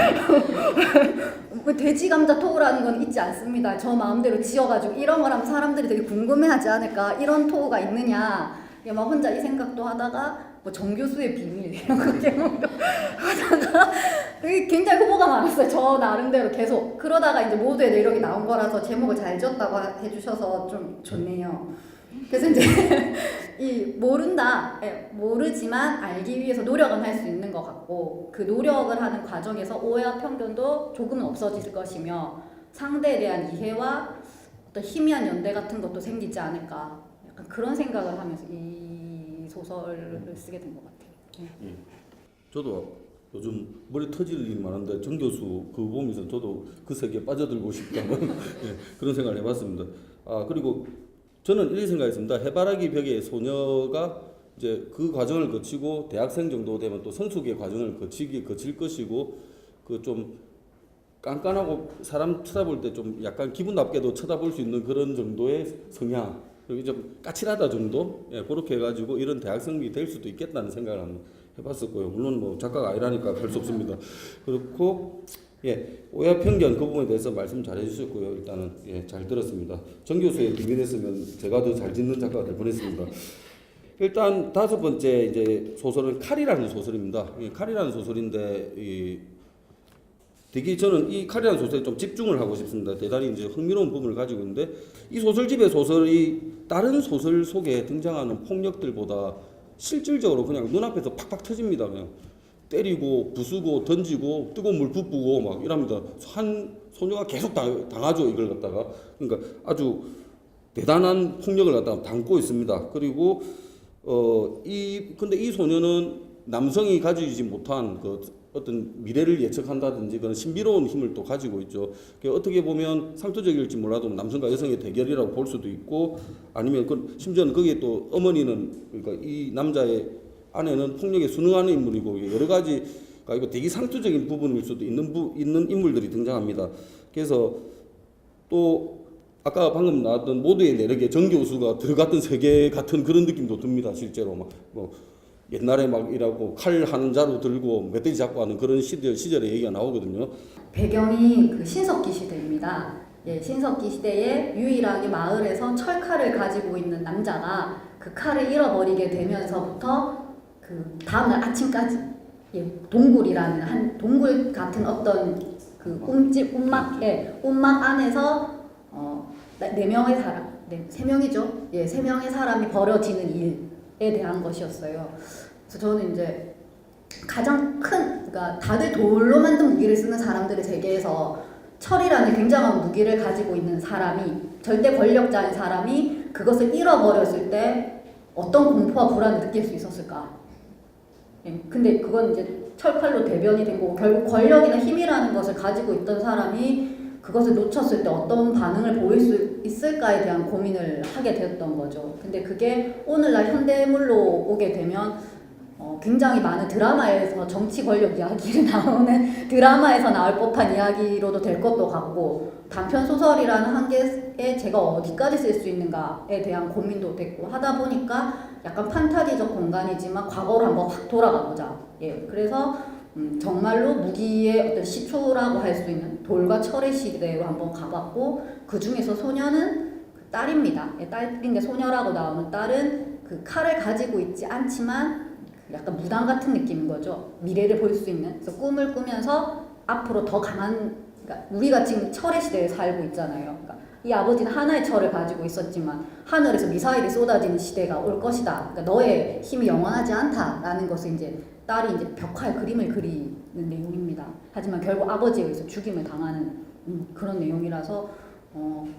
뭐 돼지 감자 토후라는 건 있지 않습니다. 저 마음대로 지어가지고 이런 걸 하면 사람들이 되게 궁금해하지 않을까 이런 토후가 있느냐 이게 막 혼자 이 생각도 하다가 뭐 정교수의 비밀 이런 거 제목도 하다가 되게 굉장히 후보가 많았어요. 저 나름대로 계속 그러다가 이제 모두의 내력이 나온 거라서 제목을 잘 지었다고 해주셔서 좀 좋네요. 그래서 이제 이 모른다, 모르지만 알기 위해서 노력은 할 수 있는 것 같고 그 노력을 하는 과정에서 오해와 편견도 조금은 없어질 것이며 상대에 대한 이해와 어떤 희미한 연대 같은 것도 생기지 않을까 약간 그런 생각을 하면서 이 소설을 쓰게 된 것 같아요. 예. 저도 요즘 머리 터질 일이 많은데 정 교수 그거 보면서 저도 그 세계에 빠져들고 싶다는 예, 그런 생각을 해봤습니다. 아 그리고 저는 이렇게 생각했습니다. 해바라기 벽의 소녀가 이제 그 과정을 거치고 대학생 정도 되면 또 성숙의 과정을 거칠 것이고 그 좀 깐깐하고 사람 쳐다볼 때 좀 약간 기분 나쁘게도 쳐다볼 수 있는 그런 정도의 성향 그리고 좀 까칠하다 정도 예, 그렇게 해가지고 이런 대학생이 될 수도 있겠다는 생각을 한번 해봤었고요. 물론 뭐 작가가 아니라니까 할 수 없습니다. 그렇고 예, 오해와 편견 그 부분에 대해서 말씀 잘 해주셨고요. 일단은 예, 잘 들었습니다. 정 교수의 비밀했으면 제가 더 잘 짓는 작가가 될 뻔했습니다. 일단 다섯 번째 이제 소설은 칼이라는 소설입니다. 이 칼이라는 소설인데 되게 저는 이 칼이라는 소설에 좀 집중을 하고 싶습니다. 대단히 이제 흥미로운 부분을 가지고 있는데 이 소설집의 소설이 다른 소설 속에 등장하는 폭력들보다 실질적으로 그냥 눈앞에서 팍팍 터집니다. 그냥 때리고 부수고 던지고 뜨거운 물 붓고 막 이랍니다. 한 소녀가 계속 당하죠. 이걸 갖다가 그러니까 아주 대단한 폭력을 갖다가 담고 있습니다. 그리고 근데 이 소녀는 남성이 가지지 못한 그 어떤 미래를 예측한다든지 그런 신비로운 힘을 또 가지고 있죠. 어떻게 보면 상투적일지 몰라도 남성과 여성의 대결이라고 볼 수도 있고 아니면 심지어는 거기에 또 어머니는 그러니까 이 남자의 아내는 폭력에 순응하는 인물이고 여러 가지가 이거 되게 상투적인 부분일 수도 있는 인물들이 등장합니다. 그래서 또 아까 방금 나왔던 모두의 내력에 정 교수가 들어갔던 세계 같은 그런 느낌도 듭니다. 실제로 뭐 옛날에 막 이라고 칼 한 자루 들고 멧돼지 잡고 하는 그런 시절의 얘기가 나오거든요. 배경이 그 신석기 시대입니다. 예, 신석기 시대에 유일하게 마을에서 철칼을 가지고 있는 남자가 그 칼을 잃어버리게 되면서부터 그 다음날 아침까지 예, 동굴이라는 한 동굴 같은 어떤 그 움막 안에서 네 명의 사람, 세 명이죠. 예, 세 명의 사람이 벌어지는 일에 대한 것이었어요. 그래서 저는 이제 가장 그러니까 다들 돌로 만든 무기를 쓰는 사람들의 세계에서 철이라는 굉장한 무기를 가지고 있는 사람이 절대 권력자인 사람이 그것을 잃어버렸을 때 어떤 공포와 불안을 느낄 수 있었을까? 예, 근데 그건 이제 철칼로 대변이 된 거고 결국 권력이나 힘이라는 것을 가지고 있던 사람이 그것을 놓쳤을 때 어떤 반응을 보일 수 있을까에 대한 고민을 하게 되었던 거죠. 근데 그게 오늘날 현대물로 오게 되면 굉장히 많은 드라마에서 정치 권력 이야기를 나오는 드라마에서 나올 법한 이야기로도 될 것도 같고 단편 소설이라는 한계에 제가 어디까지 쓸 수 있는가에 대한 고민도 됐고 하다 보니까 약간 판타지적 공간이지만 과거로 한번 확 돌아가 보자. 예, 그래서 정말로 무기의 어떤 시초라고 할 수 있는 돌과 철의 시대로 한번 가봤고 그 중에서 소녀는 그 딸입니다. 예, 딸인데 소녀라고 나오는 딸은 그 칼을 가지고 있지 않지만 약간 무당 같은 느낌인 거죠. 미래를 볼 수 있는. 그래서 꿈을 꾸면서 앞으로 더 강한 그러니까 우리가 지금 철의 시대에 살고 있잖아요. 그러니까 이 아버지는 하나의 철을 가지고 있었지만 하늘에서 미사일이 쏟아지는 시대가 올 것이다. 그러니까 너의 힘이 영원하지 않다라는 것을 이제 딸이 이제 벽화에 그림을 그리는 내용입니다. 하지만 결국 아버지에 의해서 죽임을 당하는 그런 내용이라서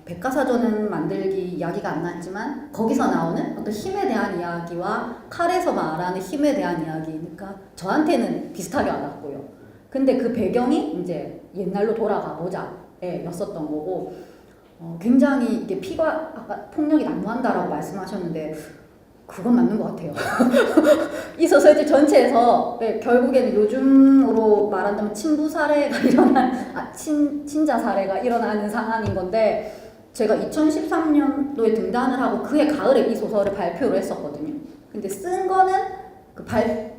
백과사전은 만들기 이야기가 안 나왔지만 거기서 나오는 어떤 힘에 대한 이야기와 칼에서 말하는 힘에 대한 이야기니까 저한테는 비슷하게 와닿고요. 근데 그 배경이 이제 옛날로 돌아가 보자에 였었던 거고 굉장히 이게 피가 아까 폭력이 난무한다라고 말씀하셨는데 그건 맞는 것 같아요. 이 소설집 전체에서 결국에는 요즘으로 말한다면 친부 사례가 일어난 친자 사례가 일어나는 상황인 건데 제가 2013년도에 등단을 하고 그해 가을에 이 소설을 발표를 했었거든요. 근데 쓴 거는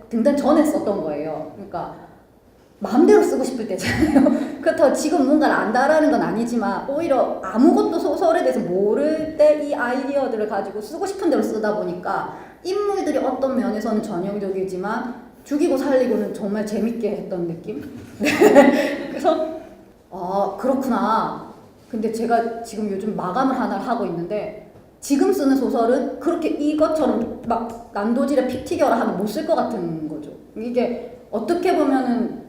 등단 전에 썼던 거예요. 그러니까 마음대로 쓰고 싶을 때잖아요. 그렇다고 지금 뭔가를 안다라는 건 아니지만 오히려 아무것도 소설에 대해서 모를 때 이 아이디어들을 가지고 쓰고 싶은 대로 쓰다 보니까 인물들이 어떤 면에서는 전형적이지만 죽이고 살리고는 정말 재밌게 했던 느낌? 그래서 아 그렇구나. 근데 제가 지금 요즘 마감을 하나를 하고 있는데 지금 쓰는 소설은 그렇게 이것처럼 막 난도질에 피 튀겨라 하면 못 쓸 것 같은 거죠. 이게 어떻게 보면은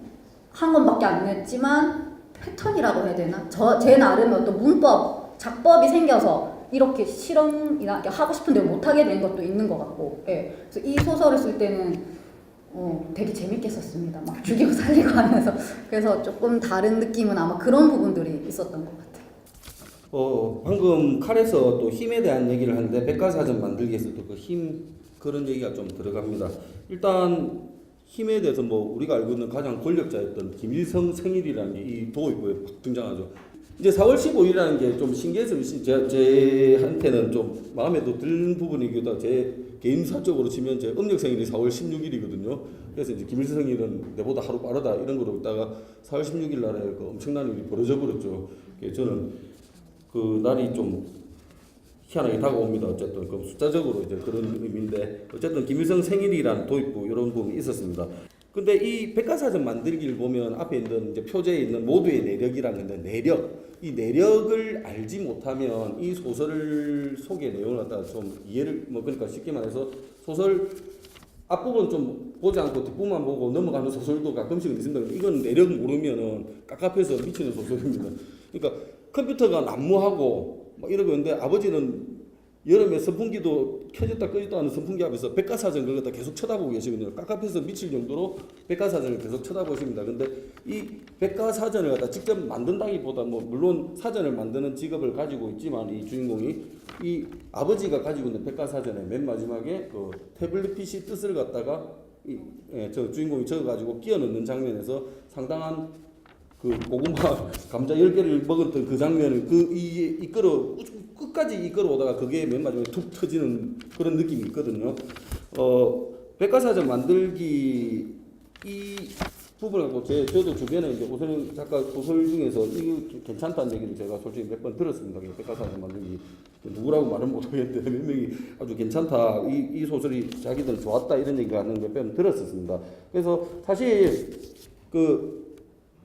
한 권밖에 안 냈지만 패턴이라고 해야 되나? 제 나름의 어떤 문법, 작법이 생겨서 이렇게 실험이나 하고 싶은 대로 못하게 된 것도 있는 것 같고, 예. 그래서 이 소설을 쓸 때는 되게 재밌게 썼습니다. 막 죽이고 살리고 하면서. 그래서 조금 다른 느낌은 아마 그런 부분들이 있었던 것 같아요. 방금 칼에서 또 힘에 대한 얘기를 하는데 백과사전 만들기 위해서 또 그 힘 그런 얘기가 좀 들어갑니다. 일단 힘에 대해서 뭐 우리가 알고 있는 가장 권력자였던 김일성 생일이라는 게 이 도의부에 막 등장하죠. 이제 4월 15일이라는 게 좀 신기해서 제한테는 좀 마음에도 드는 부분이기도 하고 제 개인사적으로 치면 제 음력 생일이 4월 16일이거든요. 그래서 이제 김일성 생일은 내보다 하루 빠르다 이런 거로 있다가 4월 16일 날에 그 엄청난 일이 벌어져 버렸죠. 저는 그 날이 좀 희한하게 다가옵니다. 어쨌든 그 숫자적으로 이제 그런 의미인데 어쨌든 김일성 생일이란 도입부 이런 부분이 있었습니다. 근데 이 백과사전 만들기를 보면 앞에 있는 이제 표제에 있는 모두의 내력이라는 건데 이 내력을 알지 못하면 이 소설 속의 내용을 갖다가 좀 이해를 그러니까 쉽게 말해서 소설 앞부분 좀 보지 않고 뒷부분만 보고 넘어가는 소설도 가끔씩은 있습니다. 이건 내력 모르면은 깝깝해서 미치는 소설입니다. 그러니까 컴퓨터가 난무하고 막 이러고 있는데 아버지는 여름에 선풍기도 켜졌다 꺼졌다 하는 선풍기 앞에서 백과사전 그걸 갖다 계속 쳐다보고 계시거든요. 깝깝해서 미칠 정도로 백과사전을 계속 쳐다보십니다. 근데 이 백과사전을 갖다 직접 만든다기보다 뭐 물론 사전을 만드는 직업을 가지고 있지만 이 주인공이 이 아버지가 가지고 있는 백과사전의 맨 마지막에 그 태블릿 PC 뜻을 갖다가 저 주인공이 적어가지고 끼워 넣는 장면에서 상당한 그 고구마 감자 10개를 먹었던 그 장면을 끝까지 이끌어오다가 그게 맨 마지막에 툭 터지는 그런 느낌이 있거든요. 백과사전 만들기 이 부분을 갖고 저도 주변에 이제 오선영 작가 소설 중에서 이거 괜찮다는 얘기를 제가 솔직히 몇 번 들었습니다. 백과사전 만들기 누구라고 말은 못하겠는데 몇 명이 아주 괜찮다 이 소설이 자기들 좋았다 이런 얘기가 하는 몇 번 들었었습니다. 그래서 사실 그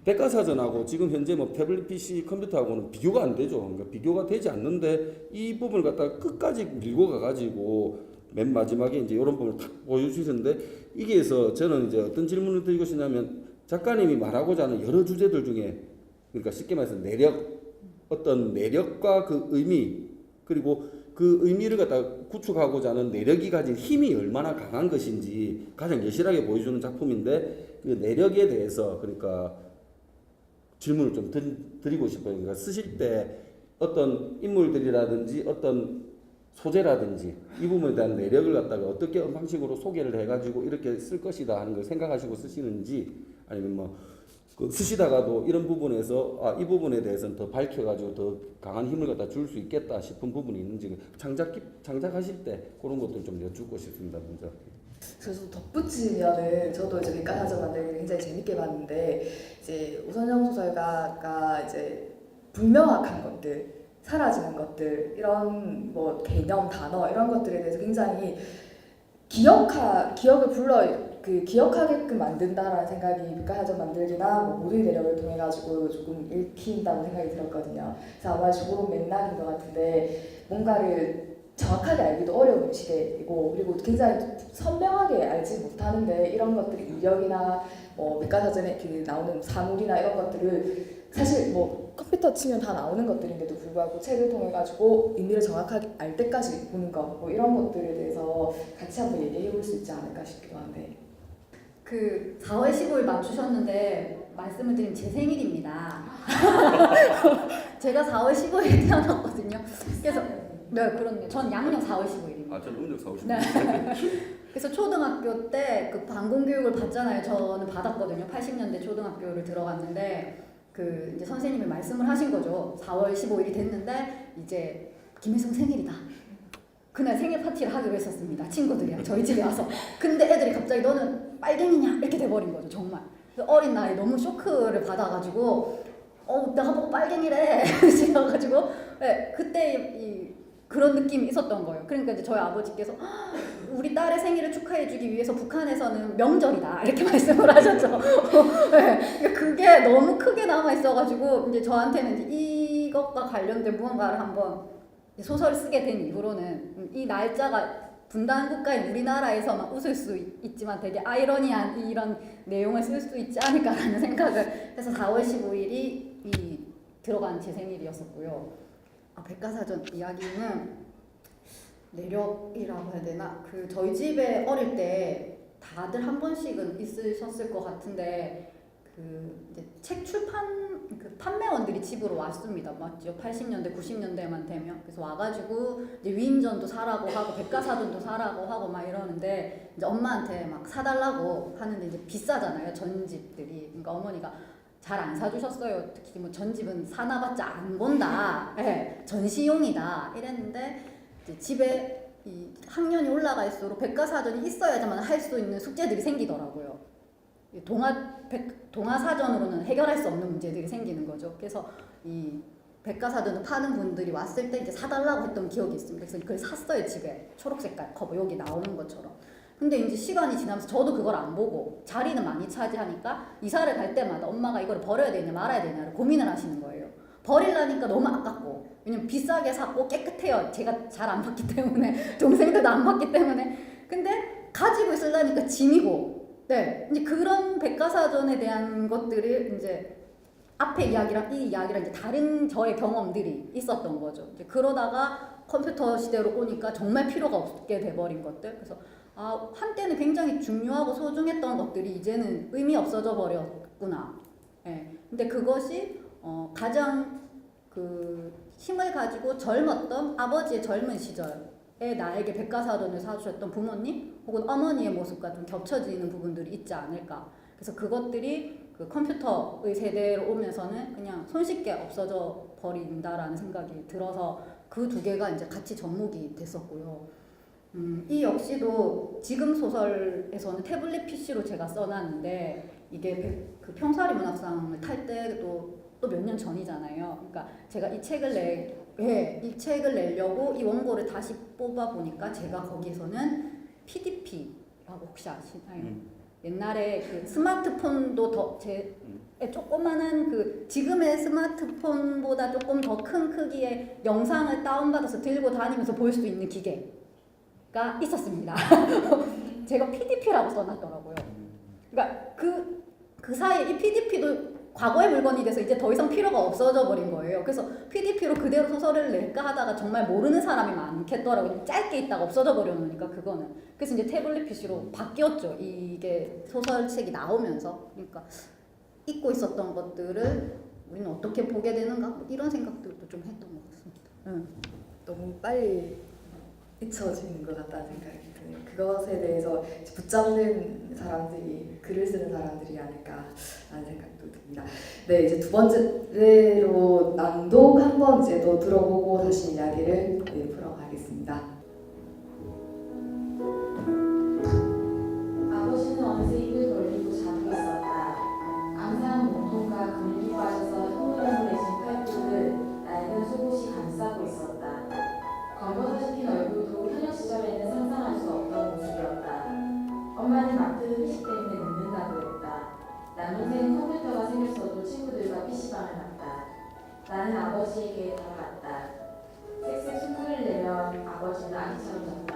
백과사전하고 지금 현재 뭐 태블릿 PC 컴퓨터하고는 비교가 안 되죠. 그러니까 비교가 되지 않는데 이 부분을 갖다가 끝까지 밀고 가가지고 맨 마지막에 이제 이런 부분을 탁 보여주시는데 이게서 저는 이제 어떤 질문을 드리고 싶냐면 작가님이 말하고자 하는 여러 주제들 중에 그러니까 쉽게 말해서 어떤 내력과 그 의미 그리고 그 의미를 갖다가 구축하고자 하는 내력이 가진 힘이 얼마나 강한 것인지 가장 여실하게 보여주는 작품인데 그 내력에 대해서 그러니까 질문을 좀 드리고 싶어요. 그러니까 쓰실 때 어떤 인물들이라든지 어떤 소재라든지 이 부분에 대한 내력을 갖다가 어떻게 방식으로 소개를 해가지고 이렇게 쓸 것이다 하는 걸 생각하시고 쓰시는지 아니면 그 쓰시다가도 이런 부분에서 이 부분에 대해서는 더 밝혀가지고 더 강한 힘을 갖다 줄 수 있겠다 싶은 부분이 있는지 창작하실 때 그런 것들 좀 여쭙고 싶습니다. 먼저. 그래서 덧붙이면은 저도 이제 백과사전 만들기를 굉장히 재밌게 봤는데 이제 오선영 소설가가 이제 불명확한 것들, 사라지는 것들 이런 뭐 개념, 단어 이런 것들에 대해서 굉장히 기억을 기억하게끔 만든다라는 생각이 백과사전 만들기나 뭐 모두의 내력을 통해 가지고 조금 읽힌다고 생각이 들었거든요. 그래서 아마 그런 맥락인 것 같은데 뭔가를 정확하게 알기도 어려운 시대이고 그리고 굉장히 선명하게 알지 못하는데 이런 것들이 유력이나 뭐 백과사전에 나오는 사물이나 이런 것들을 사실 뭐 컴퓨터 치면 다 나오는 것들인데도 불구하고 책을 통해 가지고 의미를 정확하게 알 때까지 보는 것 뭐 이런 것들에 대해서 같이 한번 얘기해 볼 수 있지 않을까 싶기도 한데 그 4월 15일 맞추셨는데 말씀을 드리면 제 생일입니다. 제가 4월 15일에 태어났거든요. 그래서 네, 그렇네요. 전 양력 4월 15일입니다. 저는 음력 4월 15일. 네. 그래서 초등학교 때 그 방공교육을 받잖아요. 저는 받았거든요. 80년대 초등학교를 들어갔는데 그 이제 선생님이 말씀을 하신 거죠. 4월 15일이 됐는데 이제 김혜성 생일이다. 그날 생일 파티를 하기로 했었습니다. 친구들이랑 저희 집에 와서. 근데 애들이 갑자기 너는 빨갱이냐 이렇게 돼버린 거죠. 정말. 어린 나이에 너무 쇼크를 받아가지고 내가 보고 빨갱이래 이래가지고 네, 그때 그런 느낌이 있었던 거예요. 그러니까 이제 저희 아버지께서 우리 딸의 생일을 축하해주기 위해서 북한에서는 명절이다 이렇게 말씀을 하셨죠. 네, 그게 너무 크게 남아 있어가지고 이제 저한테는 이제 이것과 관련된 무언가를 한번 소설을 쓰게 된 이후로는 이 날짜가 분단 국가인 우리나라에서만 웃을 수 있지만 되게 아이러니한 이런 내용을 쓸 수 있지 않을까라는 생각을 해서 4월 15일이 들어간 제 생일이었었고요. 백과사전 이야기는 내력이라고 해야 되나? 저희 집에 어릴 때 다들 한 번씩은 있으셨을 것 같은데 이제 책 출판 판매원들이 집으로 왔습니다. 맞죠? 80년대, 90년대만 되면. 그래서 와가지고 이제 위인전도 사라고 하고 백과사전도 사라고 하고 막 이러는데 이제 엄마한테 막 사달라고 하는데 이제 비싸잖아요. 전집들이. 그러니까 어머니가 잘 안 사주셨어요. 특히 뭐 전집은 사놔봤자 안 본다. 네, 전시용이다. 이랬는데 이제 집에 학년이 올라갈수록 백과사전이 있어야지만 할 수 있는 숙제들이 생기더라고요. 동화사전으로는 해결할 수 없는 문제들이 생기는 거죠. 그래서 이 백과사전을 파는 분들이 왔을 때 이제 사달라고 했던 기억이 있습니다. 그래서 그걸 샀어요. 집에 초록색깔 커버 여기 나오는 것처럼. 근데 이제 시간이 지나면서 저도 그걸 안 보고 자리는 많이 차지하니까 이사를 갈 때마다 엄마가 이걸 버려야 되냐 말아야 되냐를 고민을 하시는 거예요. 버리려니까 너무 아깝고, 왜냐면 비싸게 샀고 깨끗해요. 제가 잘 안 봤기 때문에, 동생들도 안 봤기 때문에. 근데 가지고 있으려니까 짐이고, 네, 이제 그런 백과사전에 대한 것들을 이제 앞에 이야기랑 이 이야기랑 이제 다른 저의 경험들이 있었던 거죠. 이제 그러다가 컴퓨터 시대로 오니까 정말 필요가 없게 돼버린 것들. 그래서 한때는 굉장히 중요하고 소중했던 것들이 이제는 의미 없어져 버렸구나. 예. 근데 그것이 가장 힘을 가지고 젊었던 아버지의 젊은 시절에 나에게 백과사전을 사주셨던 부모님 혹은 어머니의 모습과 좀 겹쳐지는 부분들이 있지 않을까. 그래서 그것들이 컴퓨터의 세대로 오면서는 그냥 손쉽게 없어져 버린다라는 생각이 들어서 그 두 개가 이제 같이 접목이 됐었고요. 이 역시도 지금 소설에서는 태블릿 PC로 제가 써놨는데 이게 그 평사리 문학상을 탈 때도 또 몇 년 전이잖아요. 그러니까 제가 이 책을 내려고 이 원고를 다시 뽑아 보니까 제가 거기서는 PDP라고 혹시 아시나요? 옛날에 그 스마트폰도 조그마한 지금의 스마트폰보다 조금 더 큰 크기의 영상을 다운받아서 들고 다니면서 볼 수 있는 기계가 있었습니다. 제가 PDP라고 써놨더라고요. 그러니까 그 사이에 이 PDP도 과거의 물건이 돼서 이제 더 이상 필요가 없어져 버린 거예요. 그래서 PDP로 그대로 소설을 낼까 하다가 정말 모르는 사람이 많겠더라고요. 짧게 있다가 없어져 버려놓으니까 그거는. 그래서 이제 태블릿 PC로 바뀌었죠. 이게 소설책이 나오면서. 그러니까 잊고 있었던 것들을 우리는 어떻게 보게 되는가? 이런 생각들도 좀 했던 것 같습니다. 너무 빨리 잊혀지는 것 같다는 생각이 드네요. 그것에 대해서 붙잡는 사람들이, 글을 쓰는 사람들이 아닐까라는 생각도 듭니다. 네, 이제 두 번째로 낭독 한번 이제 또 들어보고 다시 이야기를 풀어가겠습니다. 아버지는 어느새 입을 벌리고 자고 있었다. 앙상한 몸통과 근육이 빠져서 흉물함을 내신 팔뚝을 낡은 속옷이 감싸고 있었다. 검버섯인 얼굴도 현역 시절에는 상상할 수 없던 모습이었다. 엄마는 마트 회식 때문에 늦는다고 했다. 남동생은 컴퓨터가 생겼어도 친구들과 PC방을 갔다. 나는 아버지에게 다가갔다. 쌕쌕 숨소리를 내면 아버지는 아기처럼 잤다.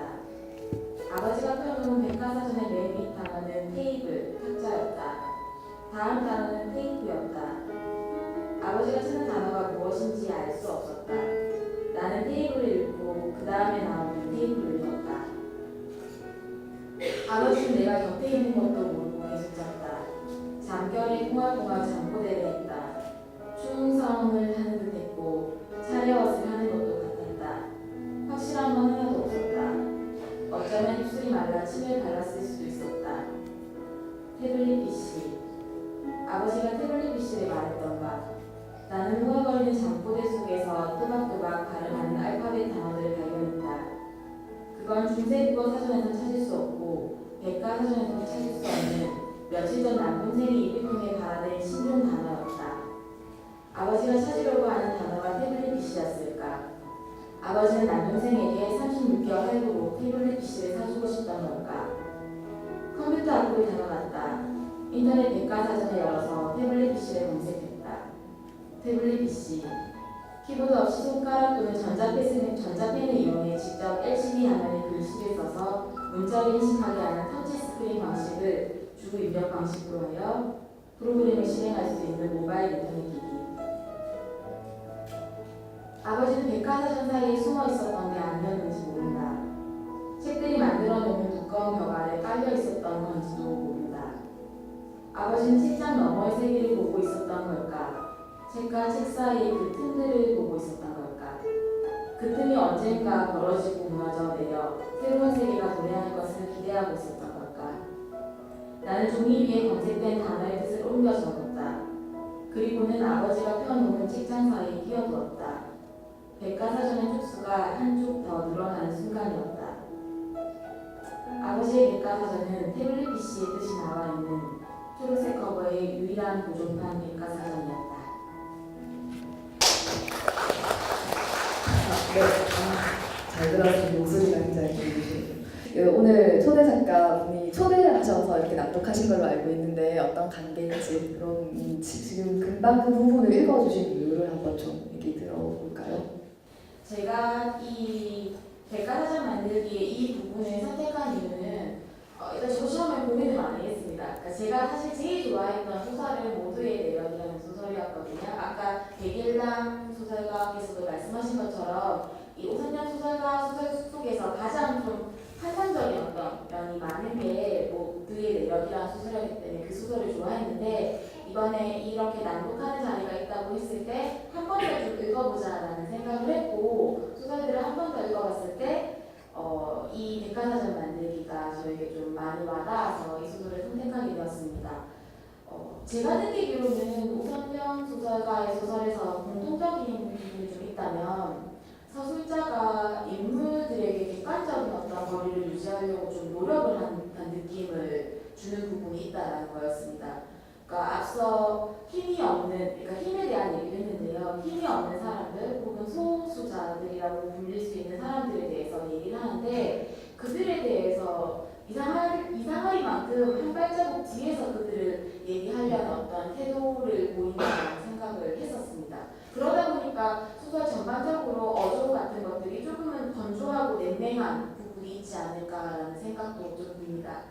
아버지가 펴놓은 백과사전의 맨 밑 단어는 테이블, 탁자였다. 다음 단어는 테이프였다. 아버지가 찾는 단어가 무엇인지 알 수 없었다. 나는 테이블을 읽고 그 다음에 나오는 테이블을 읽었다. 아버지는 내가 곁에 있는 것도 모르고 계속 잤다. 잠결에 꽁알꽁알 잠꼬대를 했다. 충성을 하는 듯 했고 차려웠을 하는 것도 같았다. 확실한 건 하나도 없었다. 어쩌면 입술이 말라 침을 발랐을 수도 있었다. 태블릿 PC. 아버지가 태블릿 PC를 말했던가. 나는 흥얼거리는 잠꼬대 속에서 또박또박 발음하는 알파벳 단어들을 발견했다. 그건 중세국어 사전에서 찾을 수 없고 백과사전에서 찾을 수 없는 며칠 전 남동생이 입을 통해 갈아낸 신종 단어였다. 아버지가 찾으려고 하는 단어가 태블릿 PC였을까? 아버지는 남동생에게 36개월 할부로 태블릿 PC를 사주고 싶던 걸까? 컴퓨터 앞으로 다가갔다. 인터넷 백과사전을 열어서 태블릿 PC를 검색했다. 태블릿 PC. 키보드 없이 손가락 또는 전자펜을 이용해 직접 LCD 화면에 글씨를 써서 문자를 인식하게 하는 터치스크린 방식을 주 입력 방식으로 하여 프로그램을 실행할 수 있는 모바일 인터넷 기기. 아버지는 백과사전 사이에 숨어 있었던 게 아니었는지 모른다. 책들이 만들어 놓은 두꺼운 벽 아래 깔려 있었던 건지도 모른다. 아버지는 책장 너머의 세계를 보고 있었던 걸까? 책과 책 사이의 그 틈들을 보고 있었던 걸까? 그 틈이 언젠가 벌어지고 무너져 내려 새로운 세계가 도래할 것을 기대하고 있었던 걸까? 나는 종이 위에 검색된 단어의 뜻을 옮겨 적었다. 그리고는 아버지가 펴놓은 책장 사이에 끼어들었다. 백과사전의 촉수가 한쪽 더 늘어나는 순간이었다. 아버지의 백과사전은 태블릿 PC의 뜻이 나와 있는 초록색 커버의 유일한 고정판 백과사전이었다. 네, 잘 들었어요. 목소리가 굉장히 들리시네요. 오늘 초대 작가분이 초대하셔서 이렇게 납독하신 걸로 알고 있는데 어떤 관계인지 그런 지금 금방 그 부분을 읽어주신 이유를 한번 좀 얘기 들어볼까요? 제가 이 백과사전 만들기의 이 부분을 선택한 이유는 일단 저 처음에 고민을 많이 했습니다. 그러니까 제가 사실 제일 좋아했던 소설은 모두의 내력이라는 소설이었거든요. 아까 백일남 소설가께서도 말씀하신 것처럼 이 오선영 소설가 소설 속에서 가장 좀 환상적이었던 면이 많은 게 모두의 내력이라는 소설이기 때문에 그 소설을 좋아했는데 이번에 이렇게 낭독하는 자리가 있다고 했을 때 한 번 더 좀 읽어보자라는 생각을 했고 소설들을 한 번 더 읽어봤을 때 이 백과사전 만들기가 저에게 좀 많이 와닿아서 이 소설을 선택하게 되었습니다. 제가 느끼기로는 오선영 소설가의 소설에서 공통적인 부분이 좀 있다면 서술자가 인물들에게 객관적인 어떤 거리를 유지하려고 좀 노력을 한 듯한 느낌을 주는 부분이 있다는 거였습니다. 그러니까 앞서 힘이 없는, 그러니까 힘에 대한 얘기를 했는데요. 힘이 없는 사람들 혹은 소수자들이라고 불릴 수 있는 사람들에 대해서 얘기를 하는데 그들에 대해서 이상하리만큼 한 발자국 뒤에서 그들을 얘기하려는 어떤 태도를 보인다는 생각을 했었습니다. 그러다 보니까 소설 전반적으로 어조 같은 것들이 조금은 건조하고 냉랭한 부분이 있지 않을까라는 생각도 좀 듭니다.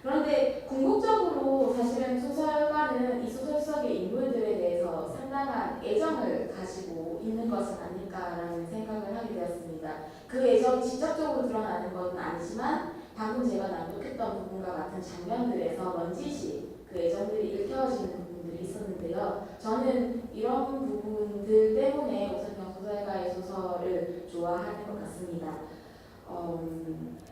그런데 궁극적으로 사실은 소설가는 이 소설 속의 인물들에 대해서 상당한 애정을 가지고 있는 것은 아닐까라는 생각을 하게 되었습니다. 그 애정이 직접적으로 드러나는 것은 아니지만 방금 제가 낭독했던 부분과 같은 장면들에서 넌지시 그 애정들이 일깨워지는 부분들이 있었는데요. 저는 이런 부분들 때문에 오선영 소설가의 소설을 좋아하는 것 같습니다.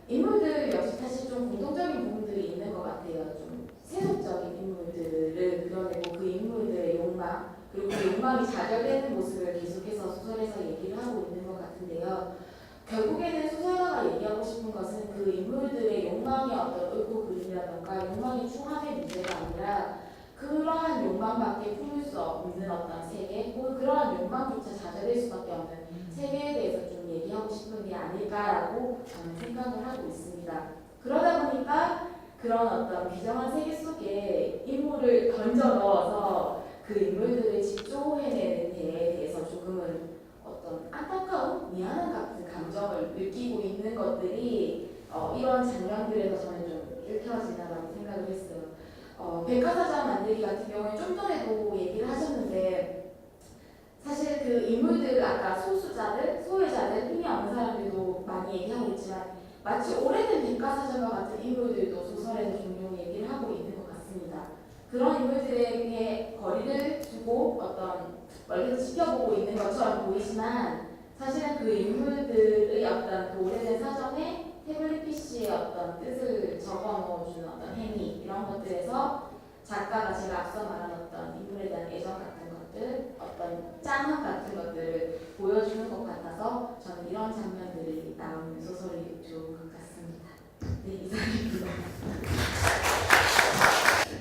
인물들 역시 사실 좀 공통적인 부분들이 있는 것 같아요. 좀 세속적인 인물들을 그려내고 그 인물들의 욕망 그리고 그 욕망이 자결되는 모습을 계속해서 소설에서 얘기를 하고 있는 것 같은데요. 결국에는 소설가가 얘기하고 싶은 것은 그 인물들의 욕망의 어떤 옳고 그름이라던가 욕망이 충함의 문제가 아니라 그러한 욕망밖에 품을 수 없는 어떤 세계 혹은 그러한 욕망조차 자제될 수밖에 없는 세계에 대해서 좀 얘기하고 싶은 게 아닐까라고 저는 생각을 하고 있습니다. 그러다 보니까 그런 어떤 비정한 세계 속에 인물을 던져 넣어서 그 인물들을 직조해내는 데에 대해서 조금은 어떤 안타까운, 미안한 같은 감정을 느끼고 있는 것들이 이런 장면들에서 저는 좀 일깨워진다고 생각을 했어요. 백과사전 만들기 같은 경우에 좀 전에도 얘기를 하셨는데 사실 그 인물들 아까 소수자들, 소외자들, 힘이 없는 사람들도 많이 얘기하고 있지만 마치 오래된 백과사전과 같은 인물들도 소설에서 종종 얘기를 하고 있는 것 같습니다. 그런 인물들에게 거리를 두고 어떤 멀리서 지켜보고 있는 것처럼 보이지만 사실은 그 인물들의 어떤 그 오래된 사전에 태블릿 PC의 어떤 뜻을 적어넣어주는 어떤 행위 이런 것들에서 작가가 제가 앞서 말한 어떤 인물에 대한 애정 같은 것들 것들, 어떤 짠함 같은 것들을 보여주는 것 같아서 저는 이런 장면들이 나오는 소설이 좋은 것 같습니다. 네, 이상입니다.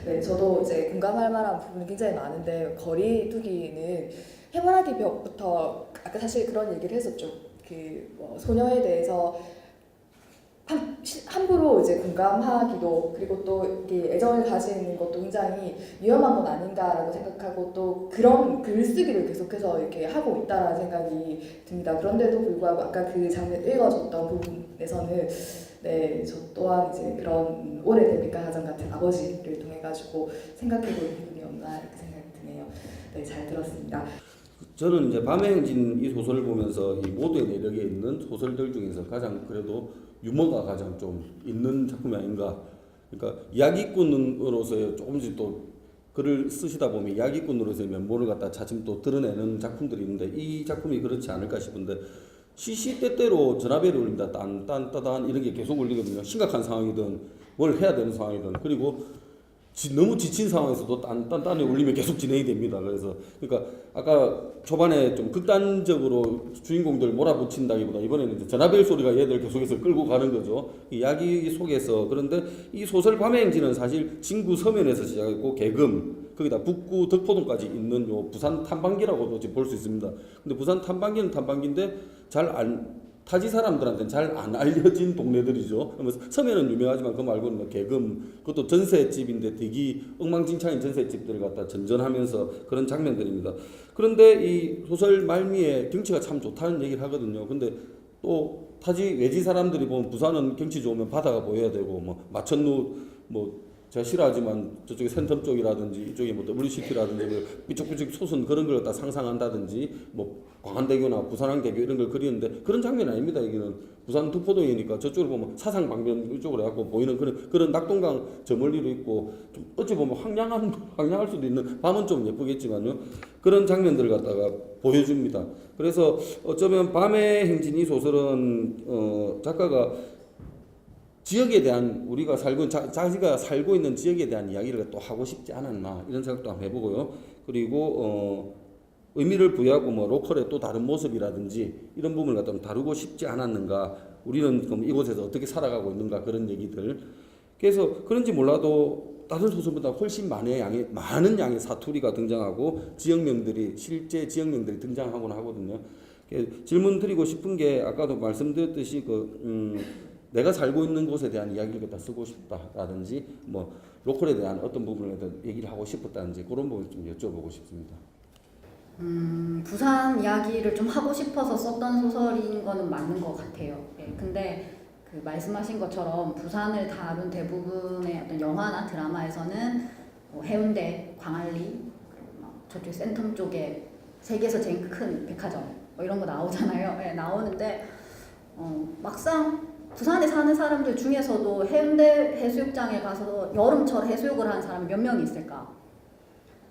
네, 저도 이제 공감할 만한 부분이 굉장히 많은데 거리두기는 해바라기 벽부터 아까 사실 그런 얘기를 했었죠. 뭐 소녀에 대해서 함부로 이제 공감하기도 그리고 또 이렇게 애정을 가지는 것도 굉장히 위험한 건 아닌가라고 생각하고 또 그런 글쓰기를 계속해서 이렇게 하고 있다라는 생각이 듭니다. 그런데도 불구하고 아까 그 장면 읽어줬던 부분에서는 네, 저 또한 이제 그런 오래된 백과사전 같은 아버지를 통해 가지고 생각해볼 부분이 없나 이렇게 생각이 드네요. 네, 잘 들었습니다. 저는 이제 밤의 행진 이 소설을 보면서 이 모두의 내력에 있는 소설들 중에서 가장 그래도 유머가 가장 좀 있는 작품이 아닌가. 그러니까 이야기꾼으로서의 조금씩 또 글을 쓰시다 보면 이야기꾼으로서의 면모를 갖다 차츰 또 드러내는 작품들이 있는데 이 작품이 그렇지 않을까 싶은데 시시때때로 전화벨이 울린다. 딴딴따단 이런 게 계속 울리거든요. 심각한 상황이든 뭘 해야 되는 상황이든 그리고 너무 지친 상황에서도 딴딴딴이 울리면 계속 진행이 됩니다. 그래서 그러니까 아까 초반에 좀 극단적으로 주인공들 몰아붙인다기보다 이번에는 이제 전화벨 소리가 얘들 계속해서 끌고 가는 거죠. 이야기 속에서. 그런데 이 소설 밤의 행진은 사실 진구 서면에서 시작했고 계금 거기다 북구 덕포동까지 있는 요 부산 탐방기라고도 지금 볼 수 있습니다. 근데 부산 탐방기는 탐방기인데 타지 사람들한테는 잘 안 알려진 동네들이죠. 그러면서 서면은 유명하지만 그 말고는 뭐 계금 그것도 전셋집인데 되게 엉망진창인 전셋집들을 갖다 전전하면서 그런 장면들입니다. 그런데 이 소설 말미에 경치가 참 좋다는 얘기를 하거든요. 근데 또 타지 외지 사람들이 보면 부산은 경치 좋으면 바다가 보여야 되고 뭐 마천루 뭐 제가 싫어하지만 저쪽에 센텀 쪽이라든지 이쪽에 뭐 WCT라든지 삐죽삐죽 솟은 그런 걸 갖다 상상한다든지 뭐 광안대교나 부산항대교 이런 걸 그리는데 그런 장면이 아닙니다. 여기는 부산 덕포동이니까 저쪽으로 보면 사상방면 이쪽으로 해갖고 보이는 그런 낙동강 저 멀리로 있고 좀 어찌 보면 황량할 수도 있는 밤은 좀 예쁘겠지만요. 그런 장면들을 갖다가 보여줍니다. 그래서 어쩌면 밤의 행진 이 소설은 작가가 지역에 대한 우리가 자기가 살고 있는 지역에 대한 이야기를 또 하고 싶지 않았나 이런 생각도 한번 해보고요. 그리고 의미를 부여하고 뭐 로컬의 또 다른 모습이라든지 이런 부분을 갖다 다루고 싶지 않았는가. 우리는 그럼 이곳에서 어떻게 살아가고 있는가 그런 얘기들. 그래서 그런지 몰라도 다른 소설보다 훨씬 많은 양의 사투리가 등장하고 실제 지역명들이 등장하곤 하거든요. 질문 드리고 싶은 게 아까도 말씀드렸듯이 내가 살고 있는 곳에 대한 이야기를 갖다 쓰고 싶다라든지 뭐 로컬에 대한 어떤 부분을 갖다 얘기를 하고 싶었다든지 그런 부분을 좀 여쭤보고 싶습니다. 부산 이야기를 좀 하고 싶어서 썼던 소설인 거는 맞는 것 같아요. 예, 근데 그 말씀하신 것처럼 부산을 다룬 대부분의 어떤 영화나 드라마에서는 뭐 해운대, 광안리, 저쪽 센텀 쪽에 세계에서 제일 큰 백화점 뭐 이런 거 나오잖아요. 예, 나오는데 막상 부산에 사는 사람들 중에서도 해운대 해수욕장에 가서 여름철 해수욕을 하는 사람이 몇 명이 있을까?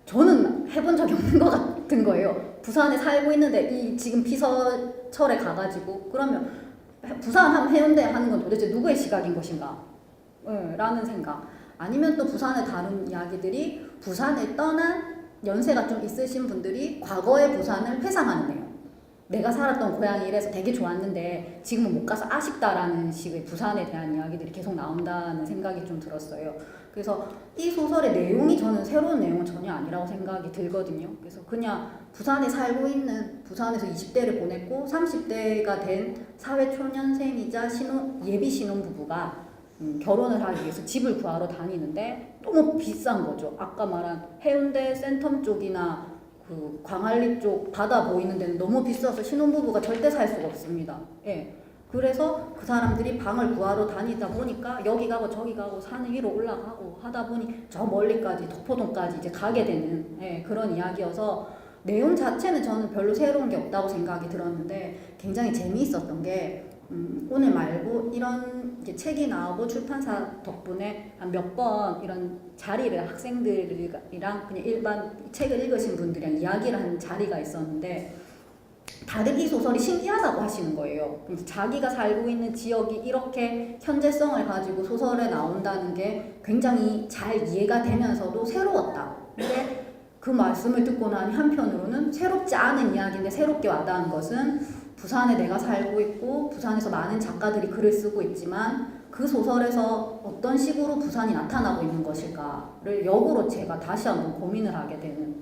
저는 해본 적이 없는 것 같은 거예요. 부산에 살고 있는데 지금 피서철에 가가지고 그러면 부산 하면 해운대 하는 건 도대체 누구의 시각인 것인가? 라는 생각. 아니면 또 부산을 다룬 이야기들이 부산을 떠난 연세가 좀 있으신 분들이 과거의 부산을 회상하는 내용. 내가 살았던 고향이 이래서 되게 좋았는데 지금은 못 가서 아쉽다라는 식의 부산에 대한 이야기들이 계속 나온다는 생각이 좀 들었어요. 그래서 이 소설의 내용이 저는 새로운 내용은 전혀 아니라고 생각이 들거든요. 그래서 그냥 부산에 살고 있는 부산에서 20대를 보냈고 30대가 된 사회초년생이자 예비 신혼부부가 결혼을 하기 위해서 집을 구하러 다니는데 너무 비싼 거죠. 아까 말한 해운대 센텀 쪽이나 그 광안리 쪽 바다 보이는 데는 너무 비싸서 신혼부부가 절대 살 수가 없습니다. 예. 그래서 그 사람들이 방을 구하러 다니다 보니까 여기 가고 저기 가고 산 위로 올라가고 하다 보니 저 멀리까지 덕포동까지 이제 가게 되는 그런 이야기여서 내용 자체는 저는 별로 새로운 게 없다고 생각이 들었는데 굉장히 재미있었던 게 오늘 말고 이런 이제 책이 나오고 출판사 덕분에 한 몇 번 이런 자리를 학생들이랑 그냥 일반 책을 읽으신 분들이랑 이야기를 하는 자리가 있었는데 다들 이 소설이 신기하다고 하시는 거예요. 자기가 살고 있는 지역이 이렇게 현재성을 가지고 소설에 나온다는 게 굉장히 잘 이해가 되면서도 새로웠다. 근데 그 말씀을 듣고 나니 한편으로는 새롭지 않은 이야기인데 새롭게 와닿은 것은 부산에 내가 살고 있고 부산에서 많은 작가들이 글을 쓰고 있지만 그 소설에서 어떤 식으로 부산이 나타나고 있는 것일까를 역으로 제가 다시 한번 고민을 하게 되는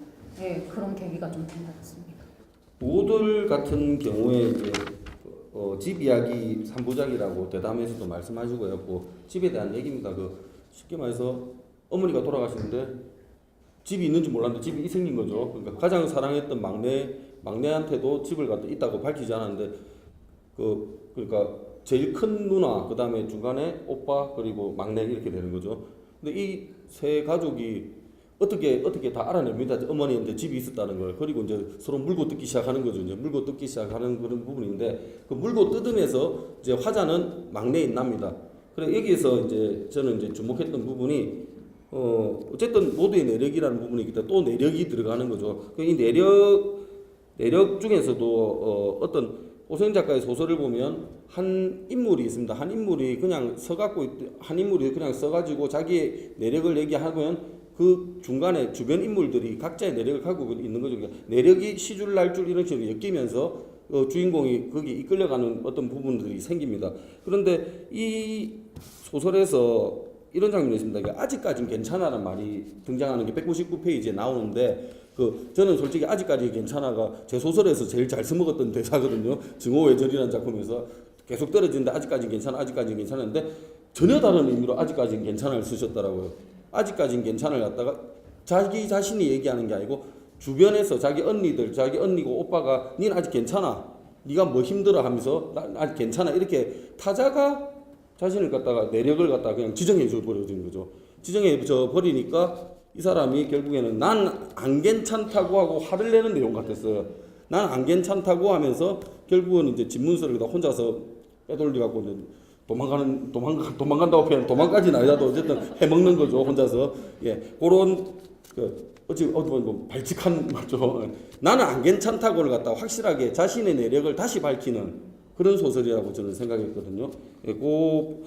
그런 계기가 좀 된 것 같습니다. 부호들 같은 경우에 이제 집 이야기 3부작이라고 대담에서도 말씀하시고요. 뭐 집에 대한 얘기입니다. 쉽게 말해서 어머니가 돌아가시는데 집이 있는지 몰랐는데 집이 생긴 거죠. 그러니까 가장 사랑했던 막내한테도 집을 갖다 있다고 밝히지 않았는데 그러니까 제일 큰 누나, 그 다음에 중간에 오빠, 그리고 막내 이렇게 되는 거죠. 근데 이 세 가족이 어떻게 다 알아냅니다. 어머니한테 집이 있었다는 걸. 그리고 이제 서로 물고 뜯기 시작하는 거죠. 이제 물고 뜯기 시작하는 그런 부분인데 그 물고 뜯으면서 이제 화자는 막내인 납니다. 그래 여기에서 이제 저는 이제 주목했던 부분이 어쨌든 모두의 내력이라는 부분이기 때문에 또 내력이 들어가는 거죠. 이 내력 중에서도 어떤 오세훈 작가의 소설을 보면 한 인물이 있습니다. 한 인물이 그냥 써가지고 자기의 내력을 얘기하면 그 중간에 주변 인물들이 각자의 내력을 갖고 있는 거죠. 그러니까 내력이 시줄 날줄 이런 식으로 엮이면서 주인공이 거기 이끌려가는 어떤 부분들이 생깁니다. 그런데 이 소설에서 이런 장면이 있습니다. 아직까지는 괜찮아라는 말이 등장하는 게 199페이지에 나오는데 저는 솔직히 아직까지 괜찮아가 제 소설에서 제일 잘 써먹었던 대사거든요. 증오외절이라는 작품에서 계속 떨어지는데 아직까지는 괜찮았는데 전혀 다른 의미로 아직까지는 괜찮아를 쓰셨더라고요. 아직까지는 괜찮아를 갖다가 자기 자신이 얘기하는 게 아니고 주변에서 자기 언니고 오빠가 니는 아직 괜찮아, 니가 뭐 힘들어 하면서 난 아직 괜찮아 이렇게 타자가 자신을 갖다가 내력을 갖다가 그냥 지정해 줘 버려진 거죠. 지정해 줘 버리니까 이 사람이 결국에는 난 안 괜찮다고 하고 화를 내는 내용 같았어요. 난 안 괜찮다고 하면서 결국은 이제 집문서를 다 혼자서 빼돌려 갖고 도망간다고 표현, 도망까지는 아니라도 어쨌든 해먹는 거죠, 혼자서. 그런 어찌 보면 발칙한 거죠. 나는 안 괜찮다고를 갖다가 확실하게 자신의 내력을 다시 밝히는 그런 소설이라고 저는 생각했거든요. 그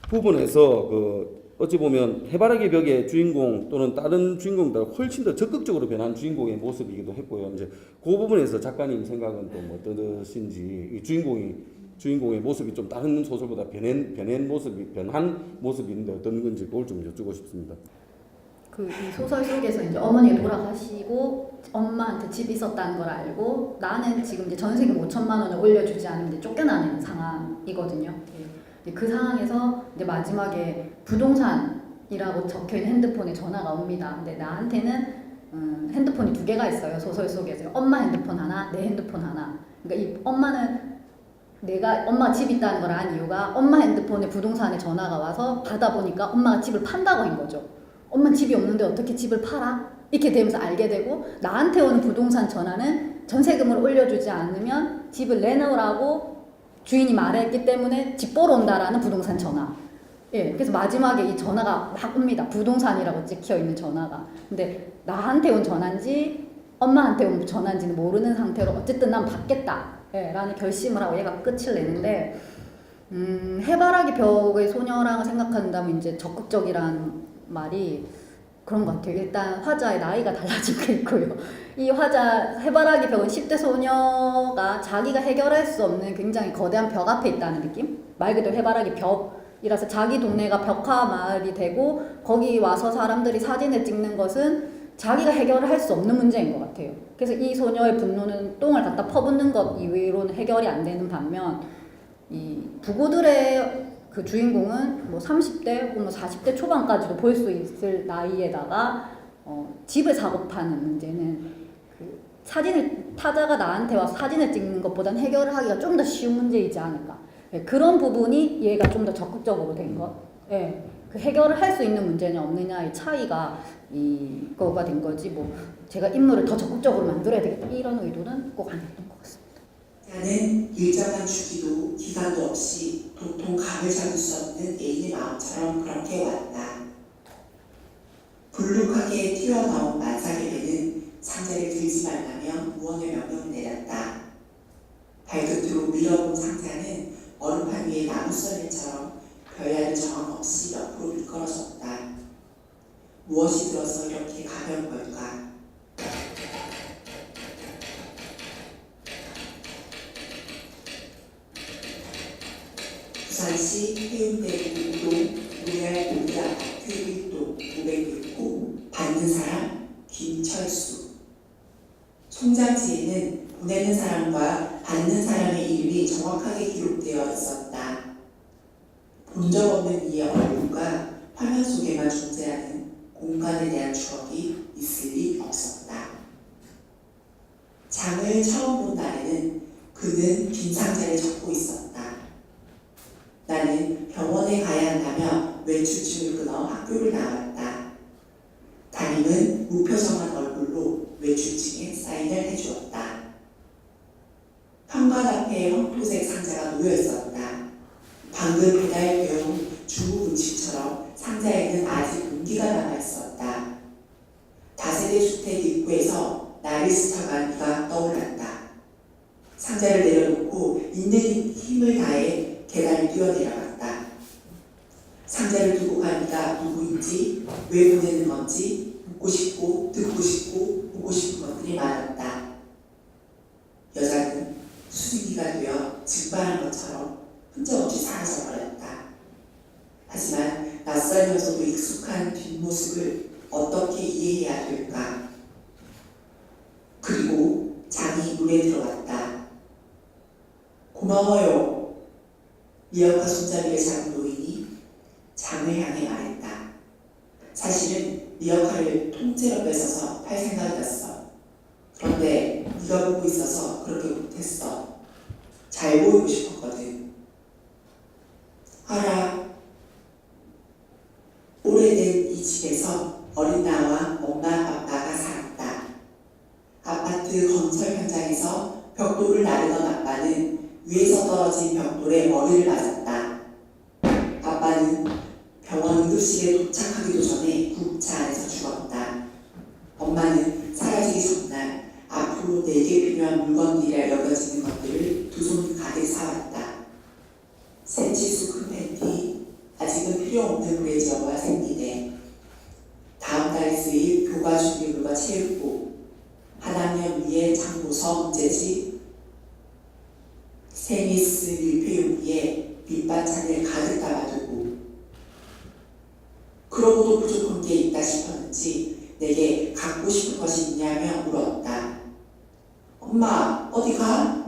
부분에서 어찌 보면 해바라기 벽의 주인공 또는 다른 주인공보다 훨씬 더 적극적으로 변한 주인공의 모습이기도 했고요. 이제 그 부분에서 작가님 생각은 또 뭐 어떠신지, 이 주인공의 모습이 좀 다른 소설보다 변한 모습이 있는데 어떤 건지 그걸 좀 여쭈고 싶습니다. 이 소설 속에서 이제 어머니가 돌아가시고 엄마한테 집이 있었다는 걸 알고 나는 지금 이제 전세금 5천만 원을 올려주지 않으면 쫓겨나는 상황이거든요. 그 상황에서 이제 마지막에 부동산이라고 적혀있는 핸드폰에 전화가 옵니다. 근데 나한테는 핸드폰이 2개가 있어요. 소설 속에서 엄마 핸드폰 하나, 내 핸드폰 하나. 그러니까 이 엄마가 집 있다는 걸 안 이유가 엄마 핸드폰에 부동산에 전화가 와서 받아보니까 엄마가 집을 판다고 한 거죠. 엄마는 집이 없는데 어떻게 집을 팔아? 이렇게 되면서 알게 되고 나한테 오는 부동산 전화는 전세금을 올려주지 않으면 집을 내놓으라고 주인이 말했기 때문에 집 보러 온다라는 부동산 전화. 그래서 마지막에 이 전화가 막 옵니다. 부동산이라고 찍혀있는 전화가. 근데 나한테 온 전화인지 엄마한테 온 전화인지는 모르는 상태로 어쨌든 난 받겠다 라는 결심을 하고 얘가 끝을 내는데 해바라기 벽의 소녀라고 생각한다면 이제 적극적이란 말이 그런 것 같아요. 일단 화자의 나이가 달라지고 있고요. 이 해바라기 벽은 10대 소녀가 자기가 해결할 수 없는 굉장히 거대한 벽 앞에 있다는 느낌? 말 그대로 해바라기 벽이라서 자기 동네가 벽화 마을이 되고 거기 와서 사람들이 사진을 찍는 것은 자기가 해결을 할 수 없는 문제인 것 같아요. 그래서 이 소녀의 분노는 똥을 갖다 퍼붓는 것 이외로는 해결이 안 되는 반면 이 부고들의 그 주인공은 뭐 30대 혹은 40대 초반까지도 볼 수 있을 나이에다가 집을 사고 파는 문제는 타자가 나한테 와서 사진을 찍는 것보다는 해결을 하기가 좀 더 쉬운 문제이지 않을까. 그런 부분이 얘가 좀 더 적극적으로 된 것. 그 해결을 할 수 있는 문제냐 없느냐의 차이가 이거가 된 거지 뭐 제가 인물을 더 적극적으로 만들어야 되겠다 이런 의도는 꼭 아니었던 것 같습니다. 나는 일정한 주기도 기간도 없이 도통 감을 잡을 수 없는 애인의 마음처럼 그렇게 왔다. 불룩하게 튀어나온 만삭의 배는 상자를 들지 말라며 무언의 명령을 내렸다. 발끝으로 밀어본 상자는 얼음판 위에 나무 썰매처럼 별다른 저항 없이 옆으로 미끄러졌다. 무엇이 들어서 이렇게 가벼운 걸까? 부산시 해운대구 5동 로얄 골드 아파트 1동 506호 받는 사람 김철수. 송장지에는 보내는 사람과 받는 사람의 이름이 정확하게 기록되어 있었다. 본 적 없는 이의 얼굴과 화면 속에만 존재하는 공간에 대한 추억이 있을 리 없었다. 장을 처음 본 날에는 그는 빈 상자를 적고 있었다. 나는 병원에 가야 한다며 외출증을 끊어 학교를 나왔다. 담임은 무표정한 얼굴로 외출증에 사인을 해주었다. 현관 앞에 황토색 상자가 놓여 있었다. 방금 배달되어온 중국 음식처럼 상자에는 아직 온기가 남아 있었다. 다세대 주택 입구에서 나를 스쳐간 이가 떠올랐다. 상자를 내려놓고 있는 힘을 다해 계단을 뛰어내려갔다. 상자를 두고 간 이가 누구인지, 왜 보내는 건지 묻고 싶고 듣고 싶고 보고 싶은 것들이 많았다. 여자는 수증기가 되어 증발한 것처럼 흔적없이 사라져버렸다. 하지만 낯설면서도 익숙한 뒷모습을 어떻게 이해해야 될까? 그리고 장이 눈에 들어왔다. 고마워요. 미역과 손잡이를 잡은 노인이 장을 향해 말했다. 사실은 미역화를 통째로 뺏어서 팔 생각이었어. 그런데 네가 보고 있어서 그렇게 못했어. 잘 보이고 싶었거든. 알아. 오래된 이 집에서 어린 나와 엄마 아빠가 살았다. 아파트 건설 현장에서 벽돌을 나르던 아빠는 위에서 떨어진 벽돌에 머리를 맞았다. 아빠는 병원 응급실에 도착하기도 전에 구급차 안에서 죽었다. 엄마는 사라지기 전날 앞으로 내게 필요한 물건들이라 여겨지는 것들을 두 손 가득 사왔다. 새치수 큰 팬티, 아직은 필요 없는 브래지어와 생리대, 다음 달 쓰일 교과 준비물과 체육복, 한 학년 위에 장보서 문제집, 세미스 밀폐용기에 밑반찬을 가득 담아두고 그러고도 부족한 게 있다 싶었는지 내게 갖고 싶은 것이 있냐며 물었다. 엄마 어디 가?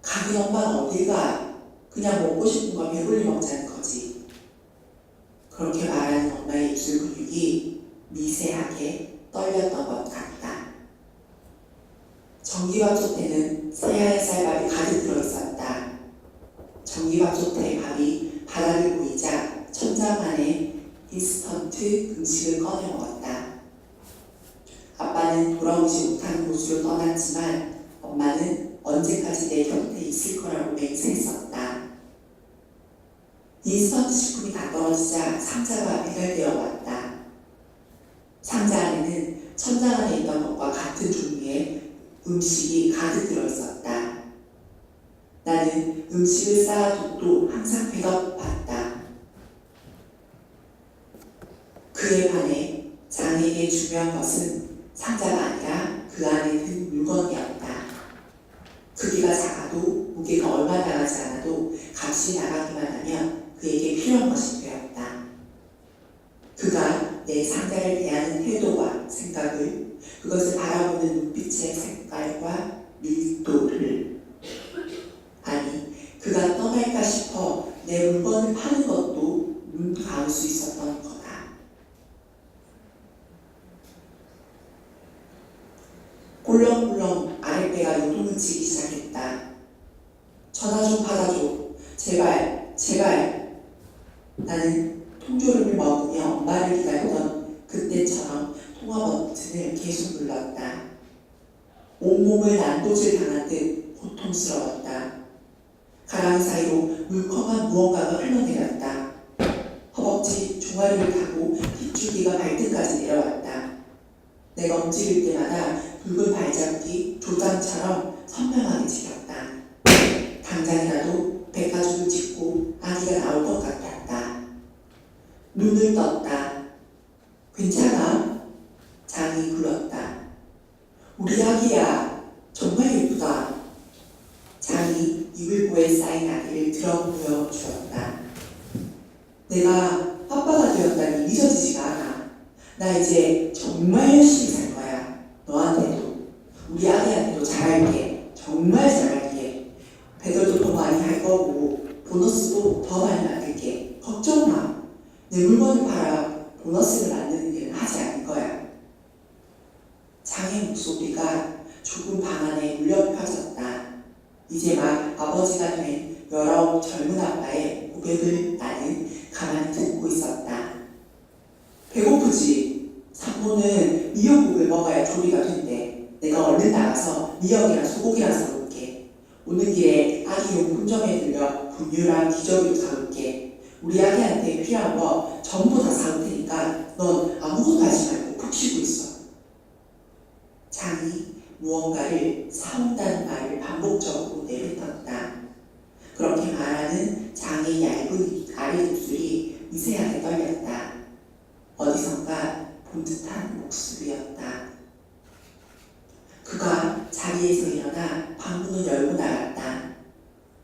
가긴 엄마는 어딜 가? 그냥 먹고 싶은 거 배불리 먹자는 거지. 그렇게 말하는 엄마의 입술 근육이 미세하게 떨렸던 것 같다. 전기밥솥에는 새하얀 쌀밥이 가득 들어있었다. 전기밥솥의 밥이 바닥을 보이자 천장 안에 인스턴트 음식을 꺼내 먹었다. 아빠는 돌아오지 못하는 곳으로 떠났지만 엄마는 언제까지 내 곁에 있을 거라고 맹세했었다. 인스턴트 식품이 다 떨어지자 상자가 배달되어 왔다. 상자 안에는 천장 안에 있던 것과 같은 종류의 음식이 가득 들어있었다. 나는 음식을 쌓아둬도 항상 배가 고팠다. 그에 반해 장에게 중요한 것은 상자가 아니라 그 안에 든 물건이었다. 크기가 작아도 무게가 얼마 나가지 않아도 값이 나가기만 하면 그에게 필요한 것이 되었다. 그가 내 상자를 대하는 태도와 생각을, 그것을 바라보는 눈빛의 색깔과 밀도를, 아니 그가 떠날까 싶어 내 물건을 파는 것도 눈 감을 수 있었던 거다. 꼴렁꼴렁 아랫배가 요동을 치기 시작했다. 전화 좀 받아줘. 제발, 제발. 나는 통조림을 먹으며 엄마를 기다리던 그때처럼 통화 버튼을 계속 눌렀다. 온몸을 난도질 당한 듯 고통스러웠다. 가랑이 사이로 물컹한 무언가가 흘러내렸다. 허벅지 종아리를 타고 뒷줄기가 발등까지 내려왔다. 내가 움직일 때마다 붉은 발자국이 조장처럼 선명하게 찍혔다. 당장이라도 백가죽을 짚고 아기가 나올 것 같았다. 눈을 떴다. 괜찮아? 장이 불렀다. 우리 아기야, 정말 예쁘다. 장이 이불보에 쌓인 아기를 들어 보여주었다. 내가 아빠가 되었다니 믿어지지가 않아. 나 이제 정말 열심히 살 거야. 너한테도, 우리 아기한테도 잘할게. 정말 잘할게. 배달도 더 많이 할 거고 보너스도 더 많이 만들게. 걱정 마. 내 물건을 팔아 보너스를 만드는 일은 하지 않을 거야. 장의 목소리가 좁은 방 안에 울려 퍼졌다. 이제 막 아버지가 된 19 젊은 아빠의 고백을 나는 가만히 듣고 있었다. 배고프지? 산모는 미역국을 먹어야 조리가 된대. 내가 얼른 나가서 미역이랑 소고기랑 사올게. 오는 길에 아기 용품점에 들려 분유랑 기저귀도 사올게. 우리 아기한테 필요한 거 전부 다 사올 테니까 넌 아무것도 하지 말고 푹 쉬고 있어. 장이 무언가를 사온다는 말을 반복적으로 내뱉었다. 그렇게 말하는 장의 얇은 아랫입술이 미세하게 떨렸다. 어디선가 본 듯한 목소리였다. 그가 자리에서 일어나 방문을 열고 나갔다.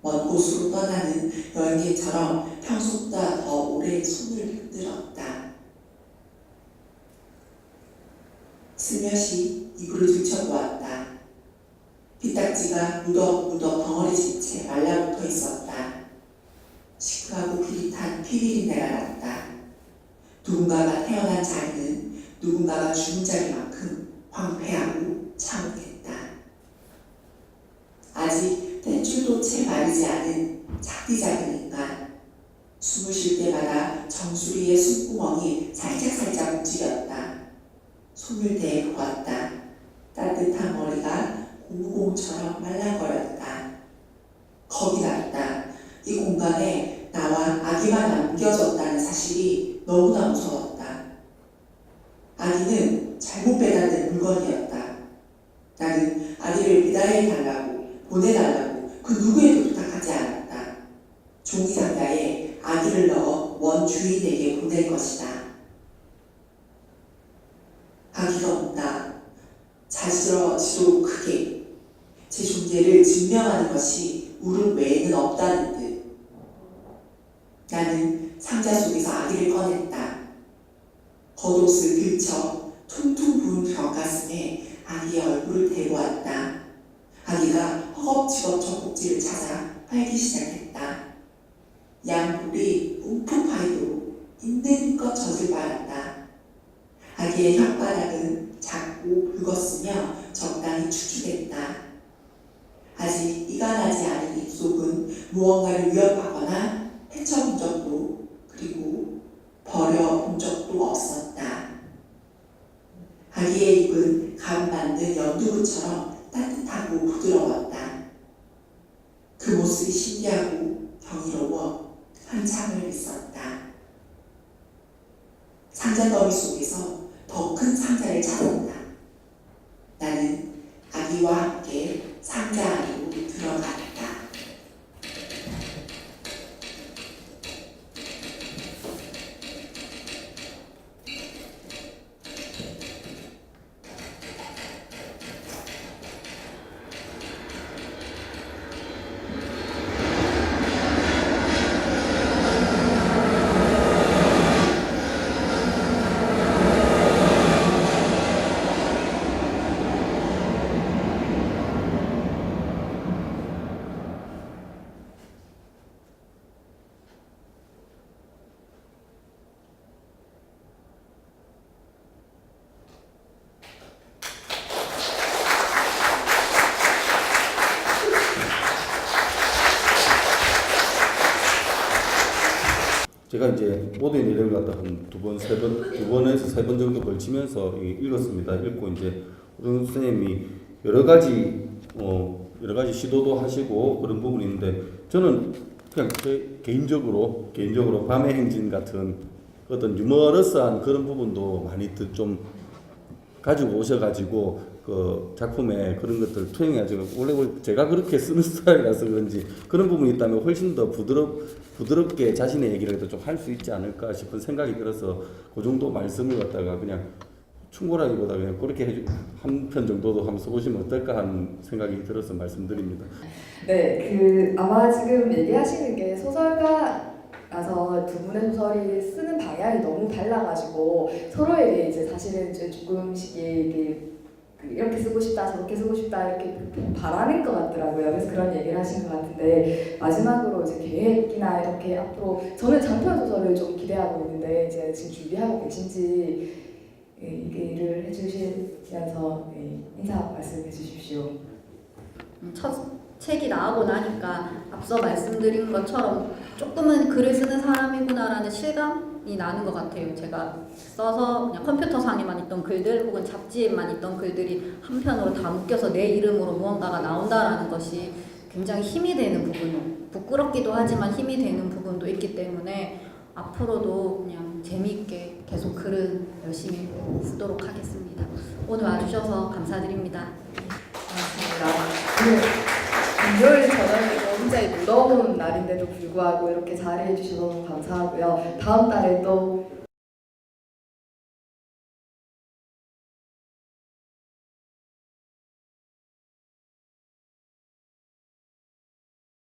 먼 곳으로 떠나는 여행객처럼 평소보다 더 오래 손을 흔들었다. 슬며시 이불을 들춰보았다. 피딱지가 무덕무덕 덩어리진 채 말라붙어 있었다. 시크하고 비릿한 피비린내가 났다. 누군가가 태어난 자리는 누군가가 죽은 자리만큼 황폐하고 참혹했다. 아직 탯줄도 채 마르지 않은 작디 작은 인간. 숨을 쉴 때마다 정수리의 숨구멍이 살짝살짝 움직였다. 손을 대해 보았다. 따뜻한 머리가 고무공처럼 말랑거렸다. 겁이 났다. 이 공간에 나와 아기만 남겨졌다는 사실이 너무나 무서웠다. 아기는 잘못 빼앗는 물건이었다. 나는 아기를 배달해달라고, 보내달라고 그 누구에도 부탁하지 않았다. 종이상자에 아기를 넣어 원 주인에게 보낼 것이다. 아기가 온다. 자지러지도 크게. 제 존재를 증명하는 것이 울음 외에는 없다는 듯. 나는 상자 속에서 아기를 꺼냈다. 겉옷을 들쳐 퉁퉁 부은 벽가슴에 아기의 얼굴을 대보았다. 아기가 허겁지겁 젖꼭지를 찾아 빨기 시작했다. 양볼이 움푹 파이도록 있는껏 젖을 빨았다. 아기의 혓바닥은 작고 붉었으며 적당히 축축했다. 아직 이가 나지 않은 입속은 무언가를 위협하거나 헤쳐본 적도 그리고 버려본 적도 없었다. 아기의 입은 감 만든 연두부처럼 따뜻하고 부드러웠다. 그 모습이 신기하고 경이로워 한참을 있었다. 상자 더미 속에서 더 큰 상자를 찾았다. 나는 아기와 함께 상자 안으로 들어갔다. 제가 이제 모두의 내력을 갖다 한 두 번에서 세 번 정도 걸치면서 읽었습니다. 읽고 이제 우리 선생님이 여러 가지 시도도 하시고 그런 부분이 있는데 저는 그냥 제 개인적으로 밤의 행진 같은 어떤 유머러스한 그런 부분도 많이 좀 가지고 오셔가지고 그 작품에 그런 것들 투영해가지고 원래 제가 그렇게 쓰는 스타일이라서 그런지 그런 부분이 있다면 훨씬 더 부드럽게 자신의 얘기를 좀 할 수 있지 않을까 싶은 생각이 들어서 그 정도 말씀을 갖다가 그냥 충고라기보다 그냥 그렇게 한 편 정도도 한번 써보시면 어떨까 하는 생각이 들어서 말씀드립니다. 네, 아마 지금 얘기하시는 게 소설가라서 두 분의 소설이 쓰는 방향이 너무 달라가지고 서로에게 이제 사실은 이제 조금씩 이렇게 쓰고 싶다, 저렇게 쓰고 싶다 이렇게 바라는 것 같더라고요. 그래서 그런 얘기를 하신 것 같은데 마지막으로 이제 계획이나 이렇게 앞으로 저는 장편 소설을 좀 기대하고 있는데 이제 지금 준비하고 계신지 얘기를 해주시면서 인사 말씀해 주십시오. 첫 책이 나오고 나니까 앞서 말씀드린 것처럼 조금은 글을 쓰는 사람이구나라는 실감이 나는 것 같아요. 제가 써서 그냥 컴퓨터상에만 있던 글들 혹은 잡지에만 있던 글들이 한 편으로 다 묶여서 내 이름으로 무언가가 나온다라는 것이 굉장히 힘이 되는 부분, 부끄럽기도 하지만 힘이 되는 부분도 있기 때문에 앞으로도 그냥 재미있게 계속 글은 열심히 쓰도록 하겠습니다. 오늘 와주셔서 감사드립니다. 고맙습니다. 금요일 저녁이고 굉장히 무더운 날인데도 불구하고 이렇게 자리해 주셔서 너무 감사하고요. 다음 달에 또